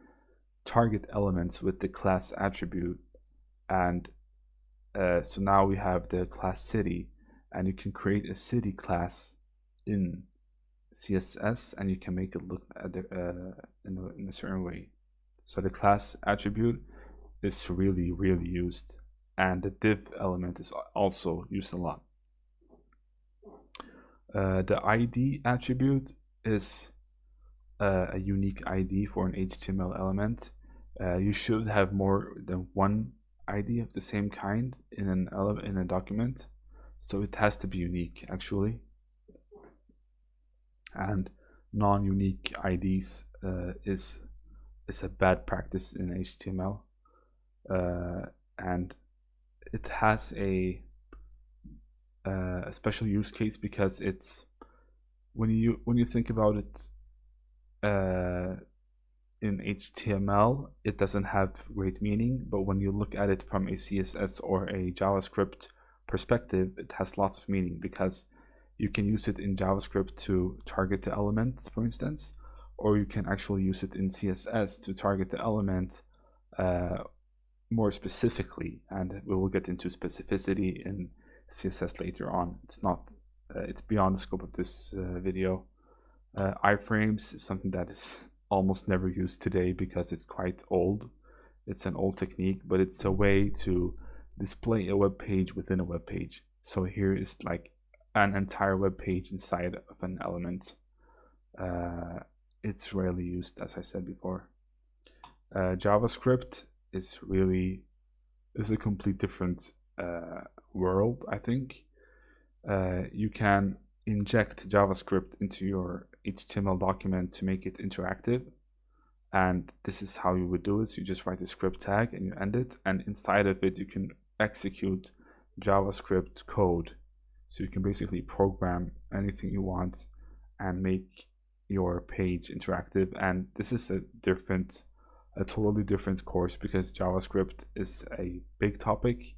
target elements with the class attribute. And so now we have the class city, and you can create a city class in CSS, and you can make it look in a certain way. So the class attribute is really used, and the div element is also used a lot. The ID attribute is a unique ID for an HTML element. You should have more than one ID of the same kind in a document, so it has to be unique actually. And non-unique IDs is a bad practice in HTML, and it has a special use case because it's when you think about it, in HTML it doesn't have great meaning, but when you look at it from a CSS or a JavaScript perspective, it has lots of meaning, because you can use it in JavaScript to target the element, for instance, or you can actually use it in CSS to target the element more specifically, and we will get into specificity in CSS later on. It's beyond the scope of this video. Iframes is something that is almost never used today because it's quite old. It's an old technique, but it's a way to display a web page within a web page. So here is like an entire web page inside of an element. It's rarely used, as I said before. JavaScript is a complete different world, I think. You can inject JavaScript into your HTML document to make it interactive. And this is how you would do it. So you just write a script tag and you end it. And inside of it, you can execute JavaScript code. So you can basically program anything you want and make your page interactive. And this is a totally different course because JavaScript is a big topic,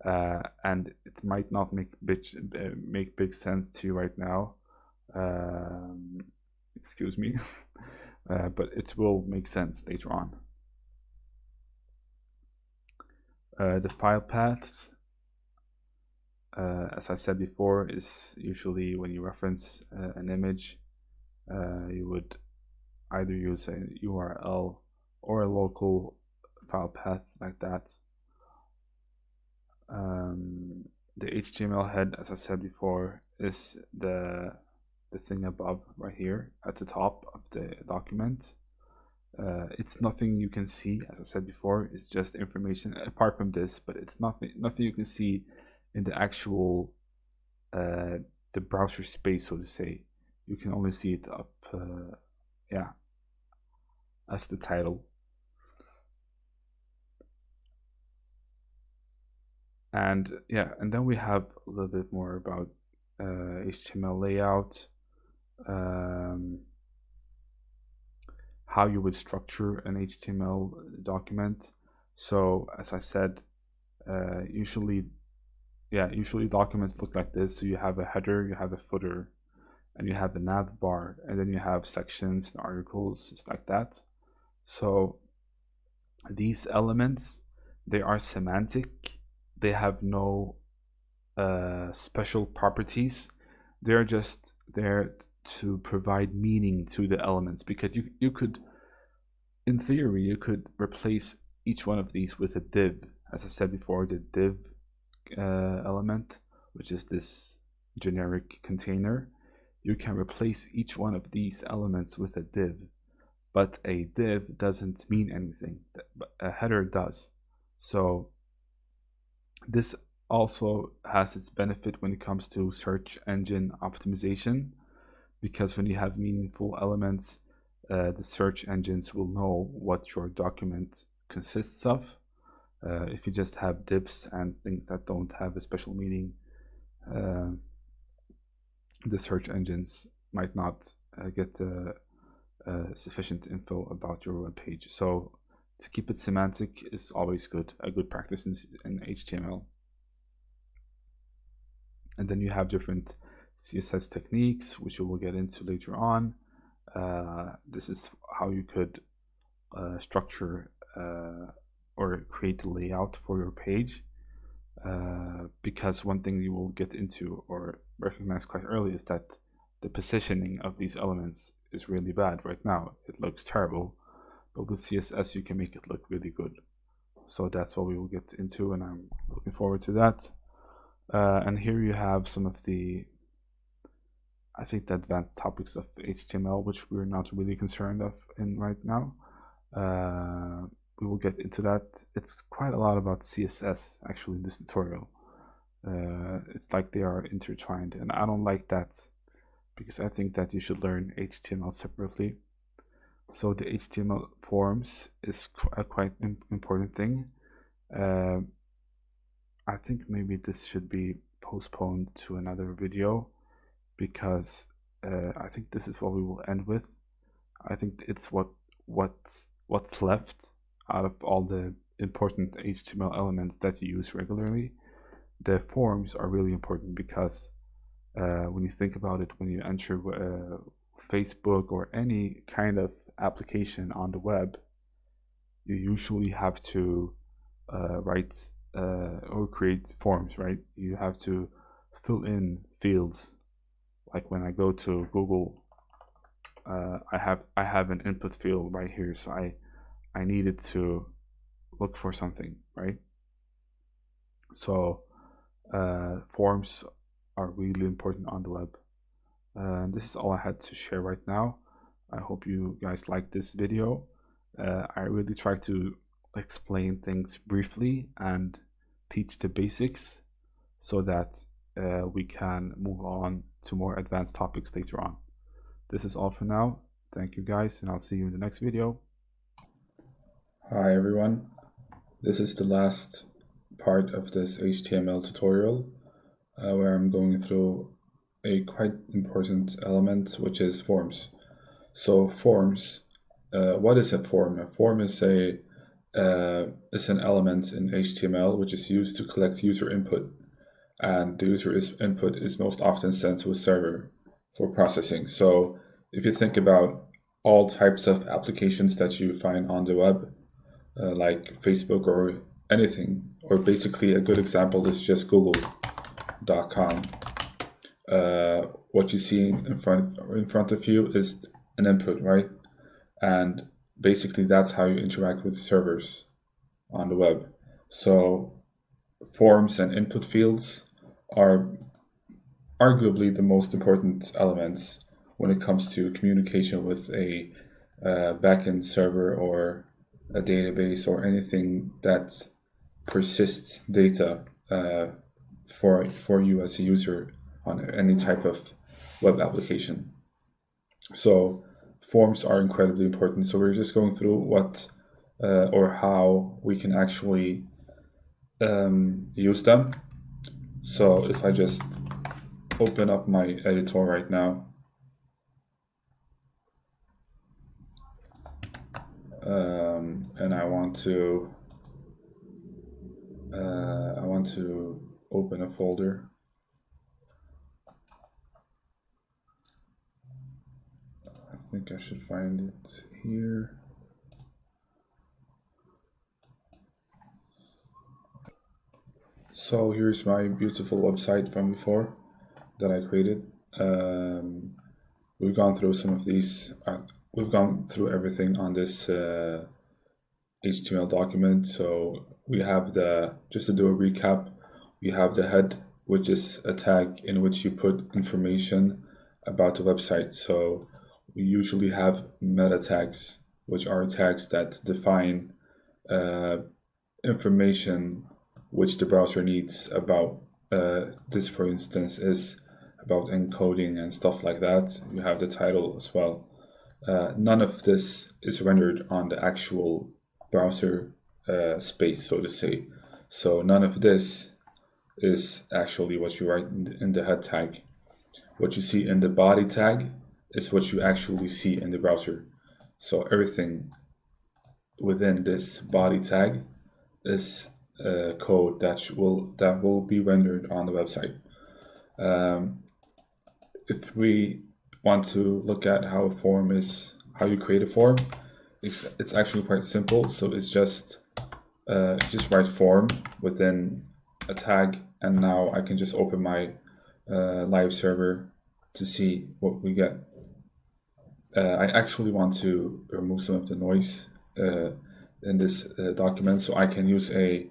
and it might not make big sense to you right now. Excuse me, but it will make sense later on. The file paths, as I said before, is usually when you reference an image, you would either use a URL or a local file path like that. The HTML head, as I said before, is the thing above right here at the top of the document. It's nothing you can see, as I said before. It's just information apart from this, but it's nothing you can see in the actual the browser space, so to say. You can only see it up, yeah, as the title. And yeah, and then we have a little bit more about HTML layout, how you would structure an HTML document. So as I said, usually documents look like this. So you have a header, you have a footer, and you have a nav bar, and then you have sections and articles, just like that. So these elements, they are semantic. They have no special properties. They're just there to provide meaning to the elements, because you could, in theory, you could replace each one of these with a div. As I said before, the div element, which is this generic container, you can replace each one of these elements with a div, but a div doesn't mean anything, but a header does. So this also has its benefit when it comes to search engine optimization, because when you have meaningful elements, the search engines will know what your document consists of. If you just have divs and things that don't have a special meaning, the search engines might not get sufficient info about your web page. So to keep it semantic is always good, a good practice in HTML. And then you have different CSS techniques, which we will get into later on. This is how you could structure or create the layout for your page. Because one thing you will get into or recognize quite early is that the positioning of these elements is really bad right now. It looks terrible, but with CSS you can make it look really good. So that's what we will get into, and I'm looking forward to that. And here you have some of the, I think, the advanced topics of HTML, which we're not really concerned of in right now. We will get into that. It's quite a lot about CSS actually in this tutorial. It's like they are intertwined, and I don't like that, because I think that you should learn HTML separately. So the HTML forms is a quite important thing. I think maybe this should be postponed to another video, because I think this is what we will end with. I think it's what's left out of all the important HTML elements that you use regularly. The forms are really important, because when you think about it, when you enter Facebook or any kind of application on the web, you usually have to write or create forms, right? You have to fill in fields. Like when I go to Google, I have an input field right here, so I needed to look for something, right? So forms are really important on the web. This is all I had to share right now. I hope you guys like this video. I really try to explain things briefly and teach the basics so that we can move on to more advanced topics later on. This is all for now. Thank you guys, and I'll see you in the next video. Hi everyone, this is the last part of this HTML tutorial where I'm going through a quite important element, which is forms. So forms, what is a form? A form is an element in HTML which is used to collect user input, and the user input is most often sent to a server for processing. So if you think about all types of applications that you find on the web, like Facebook or anything, or basically a good example is just google.com. What you see in front of you is an input, right? And basically that's how you interact with servers on the web. So forms and input fields are arguably the most important elements when it comes to communication with a backend server or a database or anything that persists data for you as a user on any type of web application. So forms are incredibly important. So we're just going through what or how we can actually use them. So if I just open up my editor right now, and I want to open a folder. I think I should find it here. So here's my beautiful website from before that I created. We've gone through some of these. We've gone through everything on this HTML document. So we have just to do a recap, we have the head, which is a tag in which you put information about the website. So we usually have meta tags, which are tags that define information which the browser needs about this, for instance, is about encoding and stuff like that. You have the title as well. None of this is rendered on the actual browser space, so to say. So none of this is actually what you write in the head tag. What you see in the body tag is what you actually see in the browser. So everything within this body tag is code that will be rendered on the website. If we want to look at how you create a form, it's actually quite simple. So it's just write form within a tag, and now I can just open my live server to see what we get. I actually want to remove some of the noise in this document, so I can use a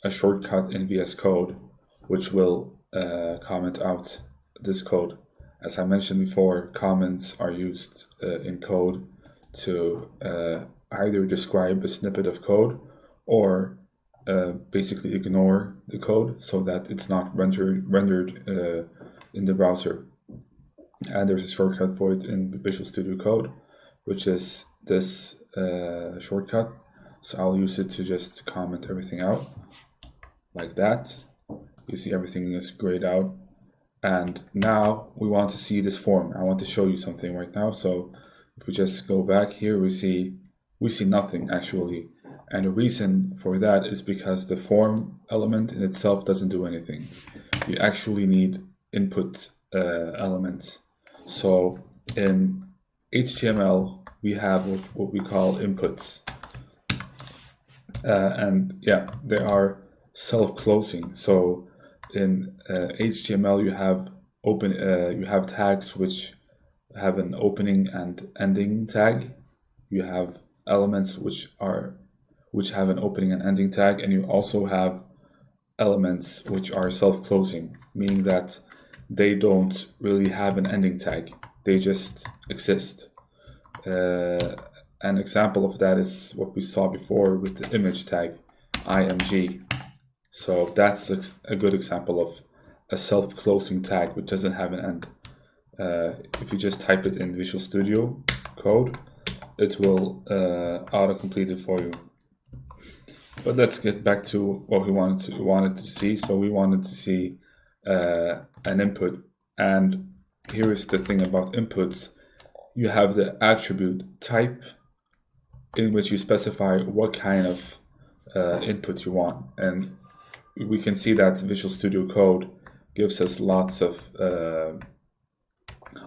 shortcut in VS Code which will comment out this code. As I mentioned before, comments are used in code to either describe a snippet of code or basically ignore the code so that it's not rendered in the browser. And there's a shortcut for it in Visual Studio Code, which is this shortcut. So I'll use it to just comment everything out like that. You see everything is grayed out. And now we want to see this form. I want to show you something right now. So if we just go back here, we see nothing actually. And the reason for that is because the form element in itself doesn't do anything. You actually need input elements. So in HTML, we have what we call inputs. And yeah, they are self-closing. So in HTML, you have tags which have an opening and ending tag. You have elements which have an opening and ending tag, and you also have elements which are self-closing, meaning that they don't really have an ending tag. They just exist. an example of that is what we saw before with the image tag, img. So that's a good example of a self-closing tag which doesn't have an end. If you just type it in Visual Studio Code, it will auto-complete it for you. But let's get back to what we wanted to see. So we wanted to see an input, and here is the thing about inputs. You have the attribute type, in which you specify what kind of input you want, and we can see that Visual Studio Code gives us lots of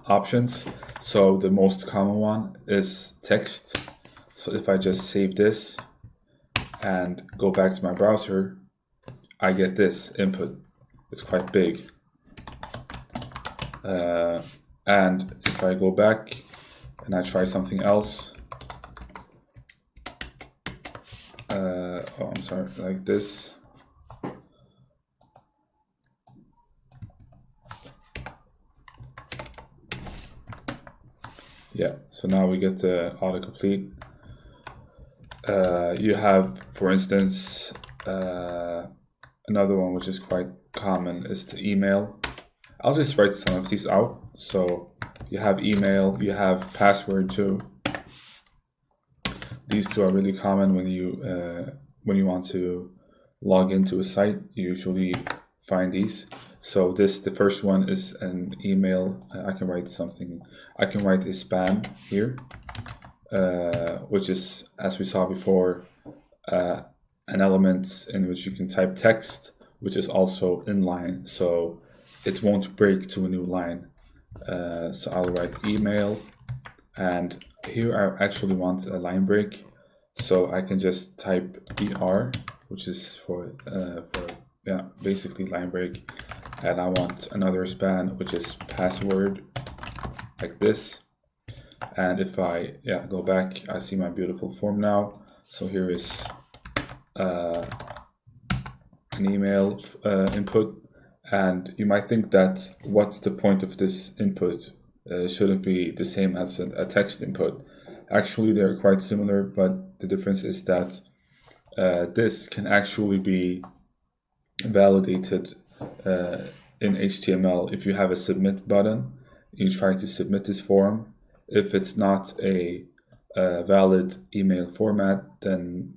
options. So the most common one is text. So if I just save this and go back to my browser, I get this input. It's quite big. And if I go back and I try something else, I'm sorry, like this. Yeah, so now we get the autocomplete. You have, for instance, another one which is quite common is the email. I'll just write some of these out. So you have email, you have password too. These two are really common when you want to log into a site. You usually find these. So the first one is an email. I can write something. I can write a spam here, which is, as we saw before, an element in which you can type text, which is also inline, so it won't break to a new line. So I'll write email, and here I actually want a line break, so I can just type BR, which is for basically line break, and I want another span, which is password, like this. And if I go back, I see my beautiful form now. So here is an email input, and you might think that what's the point of this input? Shouldn't be the same as a text input. Actually, they're quite similar, but the difference is that this can actually be validated in HTML. If you have a submit button, you try to submit this form. If it's not a valid email format, then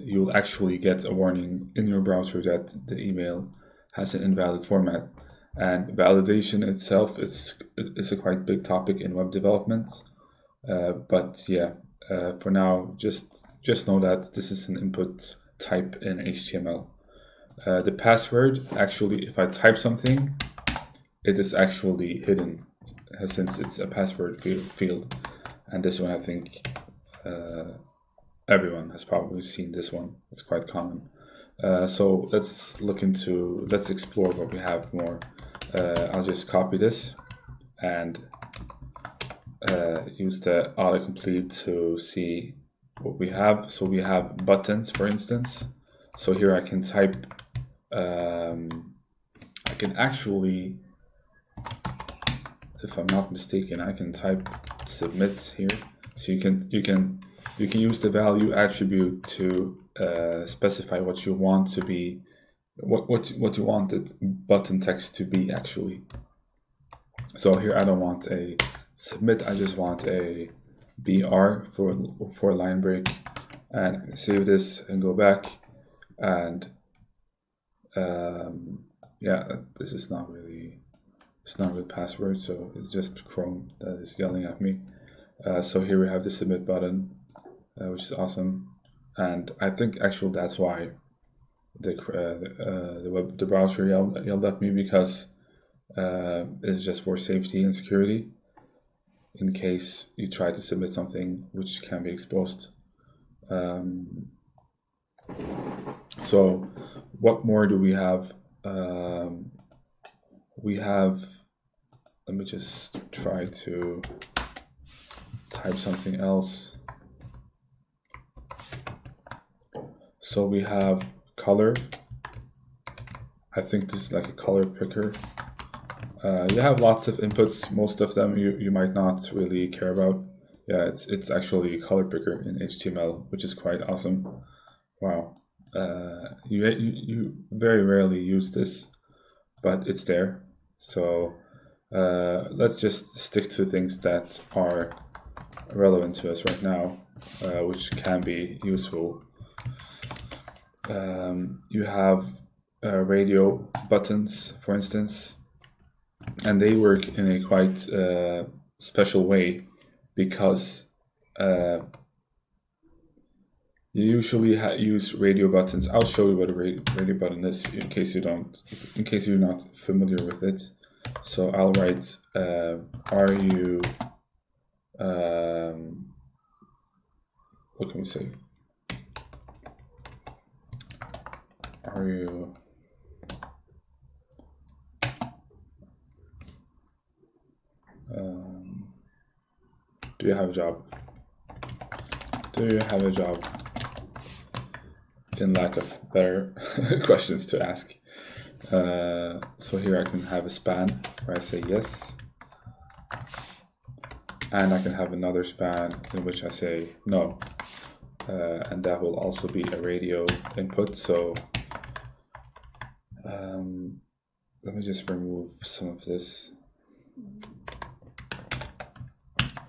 you'll actually get a warning in your browser that the email has an invalid format. And validation itself is a quite big topic in web development. But for now, just know that this is an input type in HTML. The password, actually, if I type something, it is actually hidden since it's a password field. And this one, I think everyone has probably seen this one. It's quite common. So let's explore what we have more. I'll just copy this and use the autocomplete to see what we have. So we have buttons, for instance. So here I can type, I can actually, if I'm not mistaken, I can type submit here. So you can use the value attribute to specify what you want to be, what you want the button text to be actually. So here I don't want a submit, I just want a BR for line break, and I can save this and go back, and this is not really, it's not really password, so it's just Chrome that is yelling at me. So here we have the submit button, which is awesome, and I think actually that's why the browser yelled at me, because it's just for safety and security in case you try to submit something which can be exposed. So what more do we have? We have, let me just try to type something else. So we have color. I think this is like a color picker. You have lots of inputs. Most of them you might not really care about. Yeah, it's actually a color picker in HTML, which is quite awesome. Wow. You very rarely use this, but it's there. So let's just stick to things that are relevant to us right now, which can be useful. You have radio buttons, for instance, and they work in a quite special way because you usually use radio buttons. I'll show you what a radio button is in case in case you're not familiar with it. So I'll write, are you, what can we say? Are you, do you have a job? Do you have a job? In lack of better questions to ask. So here I can have a span where I say yes. And I can have another span in which I say no. And that will also be a radio input. So let me just remove some of this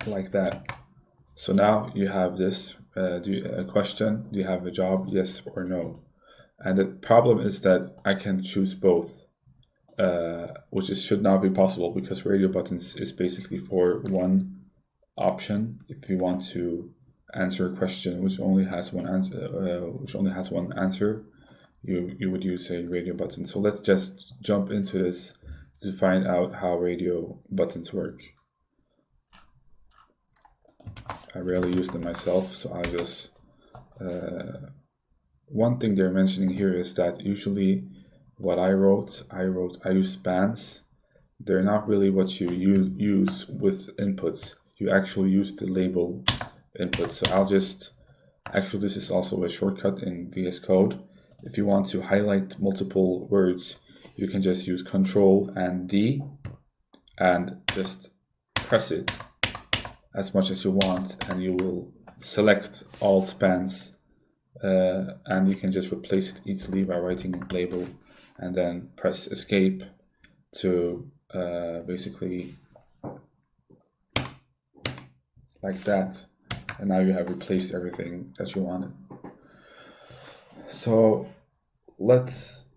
like that. So now you have this a question, do you have a job, yes or no? And the problem is that I can choose both, which should not be possible because radio buttons is basically for one option. If you want to answer a question which only has one answer, you would use a radio button. So let's just jump into this to find out how radio buttons work. I rarely use them myself, so I just one thing they're mentioning here is that usually what I use spans. They're not really what you use with inputs. You actually use the label input. So I'll just, actually this is also a shortcut in VS Code. If you want to highlight multiple words, you can just use Control and D and just press it as much as you want, and you will select all spans, and you can just replace it easily by writing label and then press escape to basically like that, and now you have replaced everything that you wanted. So let's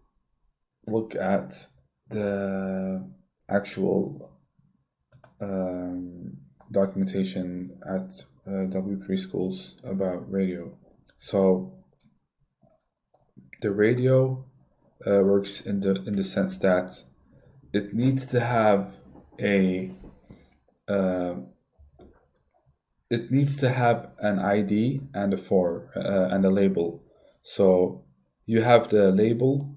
look at the actual documentation at W3 schools about radio. So the radio works in the sense that it needs to have an ID and and a label. So you have the label,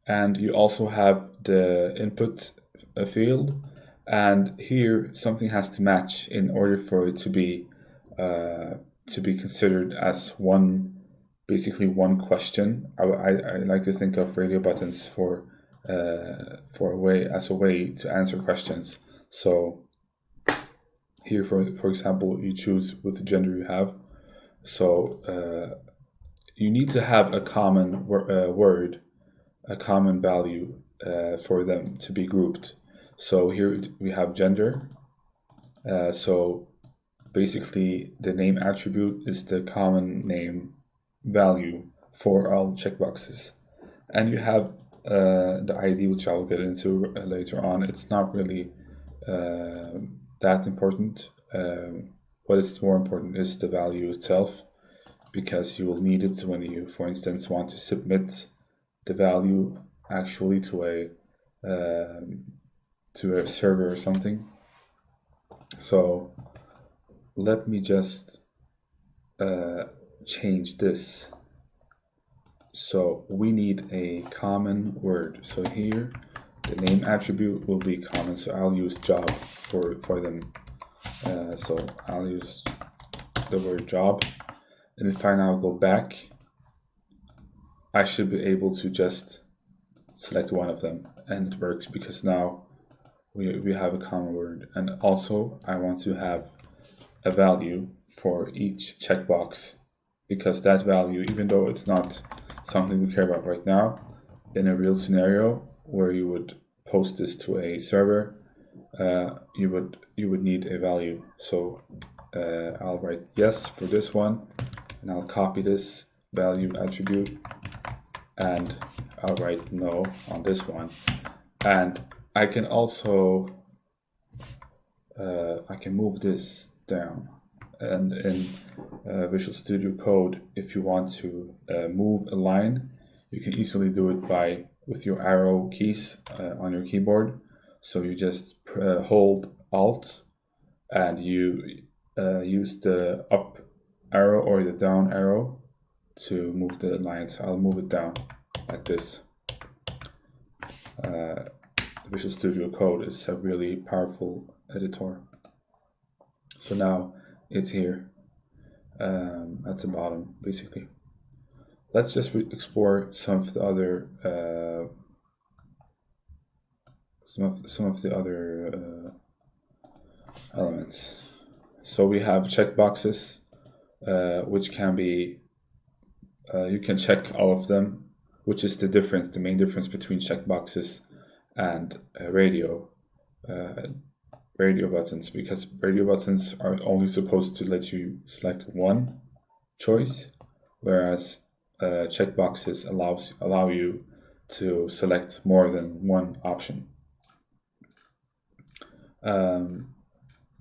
and you also have the input field, and here something has to match in order for it to be considered as basically one question. I like to think of radio buttons for a way to answer questions. So here, for example, you choose what gender you have. So you need to have a common word, a common value for them to be grouped. So here we have gender. So basically the name attribute is the common name value for all checkboxes. And you have the ID, which I'll get into later on. It's not really that important. What is more important is the value itself, because you will need it when you, for instance, want to submit the value actually to a server or something. So let me just change this. So we need a common word. So here the name attribute will be common, so I'll use job for them. So I'll use the word job, and if I now go back, I should be able to just select one of them, and it works because now we have a common word. And also I want to have a value for each checkbox, because that value, even though it's not something we care about right now, in a real scenario where you would post this to a server, you would need a value. So I'll write yes for this one, and I'll copy this value attribute, and I'll write no on this one. And I can also I can move this down. And in Visual Studio Code, if you want to move a line, you can easily do it with your arrow keys on your keyboard. So you just hold Alt, and you use the up arrow or the down arrow to move the lines. I'll move it down like this. Visual Studio Code is a really powerful editor. So now it's here at the bottom, basically. Let's just explore some of the other elements. So we have checkboxes, which can be you can check all of them, which is the main difference between checkboxes and radio buttons, because radio buttons are only supposed to let you select one choice, whereas checkboxes allow you to select more than one option.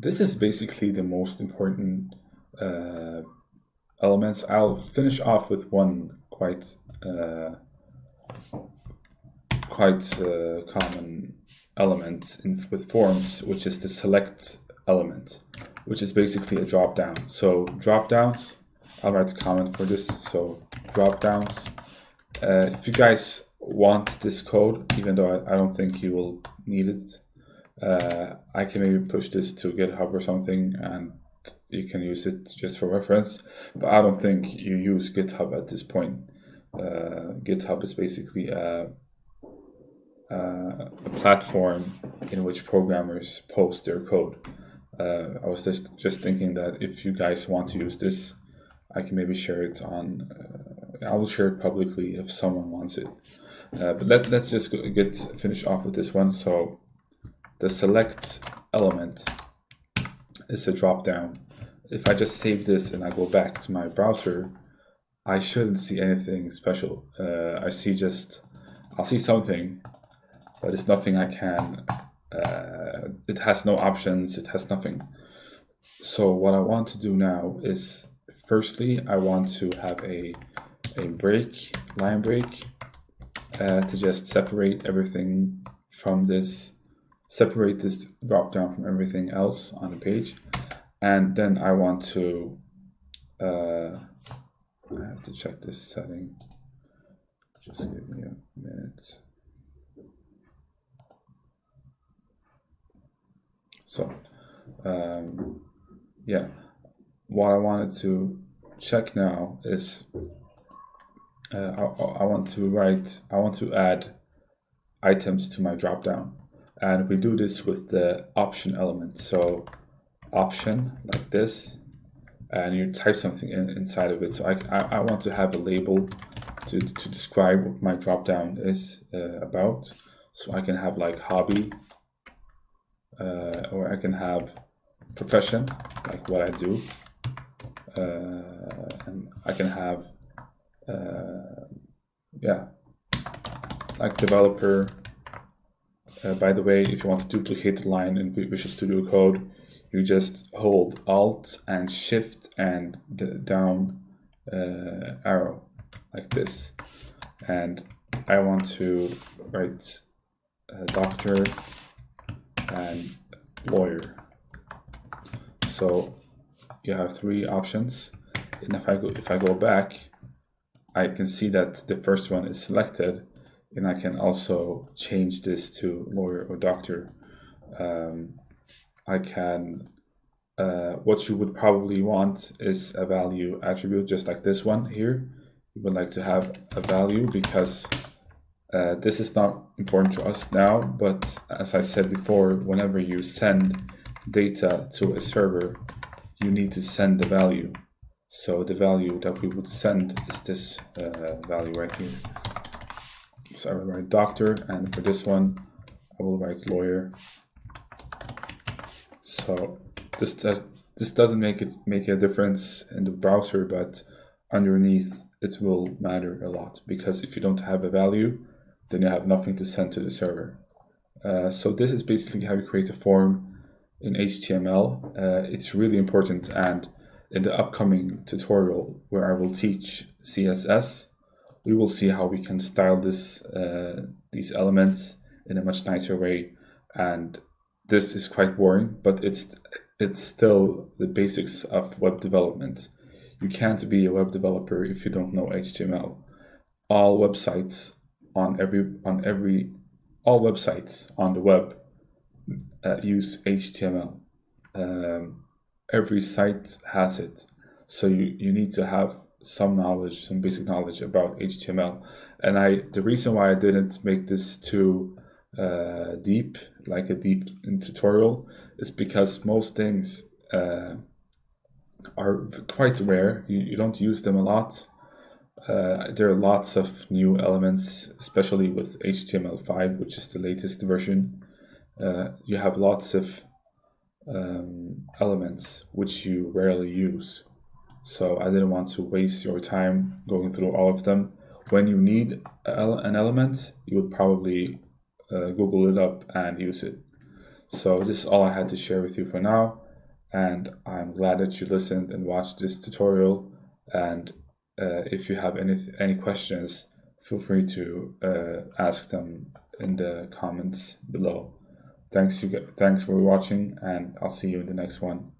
This is basically the most important elements. I'll finish off with one quite common element with forms, which is the select element, which is basically a drop down. So drop downs, I'll write a comment for this. So drop downs. If you guys want this code, even though I don't think you will need it, I can maybe push this to GitHub or something, and you can use it just for reference. But I don't think you use GitHub at this point. GitHub is basically a platform in which programmers post their code. I was just thinking that if you guys want to use this, I can maybe share it on. I will share it publicly if someone wants it. But let's just finish off with this one. So the select element is a drop down. If I just save this and I go back to my browser, I shouldn't see anything special. I'll see something, but it's nothing I can. It has no options. It has nothing. So what I want to do now is, firstly, I want to have a line break, to just separate everything from this. Separate this drop down from everything else on the page, and then I want to. I have to check this setting. Just give me a minute. So, yeah, what I wanted to check now is I want to add items to my dropdown, and we do this with the option element. So option like this, and you type something inside of it. So I want to have a label to describe what my dropdown is about. So I can have like hobby, or I can have profession, like what I do, and I can have like developer. By the way, if you want to duplicate the line in Visual Studio Code, you just hold Alt and Shift and the down arrow like this. And I want to write doctor and lawyer. So you have three options, and if I go back, I can see that the first one is selected, and I can also change this to lawyer or doctor. I can, what you would probably want is a value attribute, just like this one here. You would like to have a value because this is not important to us now, but as I said before, whenever you send data to a server, you need to send the value. So the value that we would send is this value right here. So I will write doctor, and for this one, I will write lawyer. So this doesn't make a difference in the browser, but underneath it will matter a lot, because if you don't have a value, then you have nothing to send to the server. So this is basically how you create a form in HTML. It's really important, and in the upcoming tutorial where I will teach CSS, we will see how we can style these elements in a much nicer way. And this is quite boring, but it's still the basics of web development. You can't be a web developer if you don't know HTML. All websites all websites on the web use HTML. Every site has it, so you need to have some basic knowledge about HTML. And the reason why I didn't make this too deep, like a deep tutorial, is because most things are quite rare. You don't use them a lot. There are lots of new elements, especially with HTML5, which is the latest version. You have lots of elements which you rarely use. So I didn't want to waste your time going through all of them. When you need an element, you would probably Google it up and use it. So this is all I had to share with you for now, and I'm glad that you listened and watched this tutorial. And if you have any questions, feel free to ask them in the comments below. Thanks for watching, and I'll see you in the next one.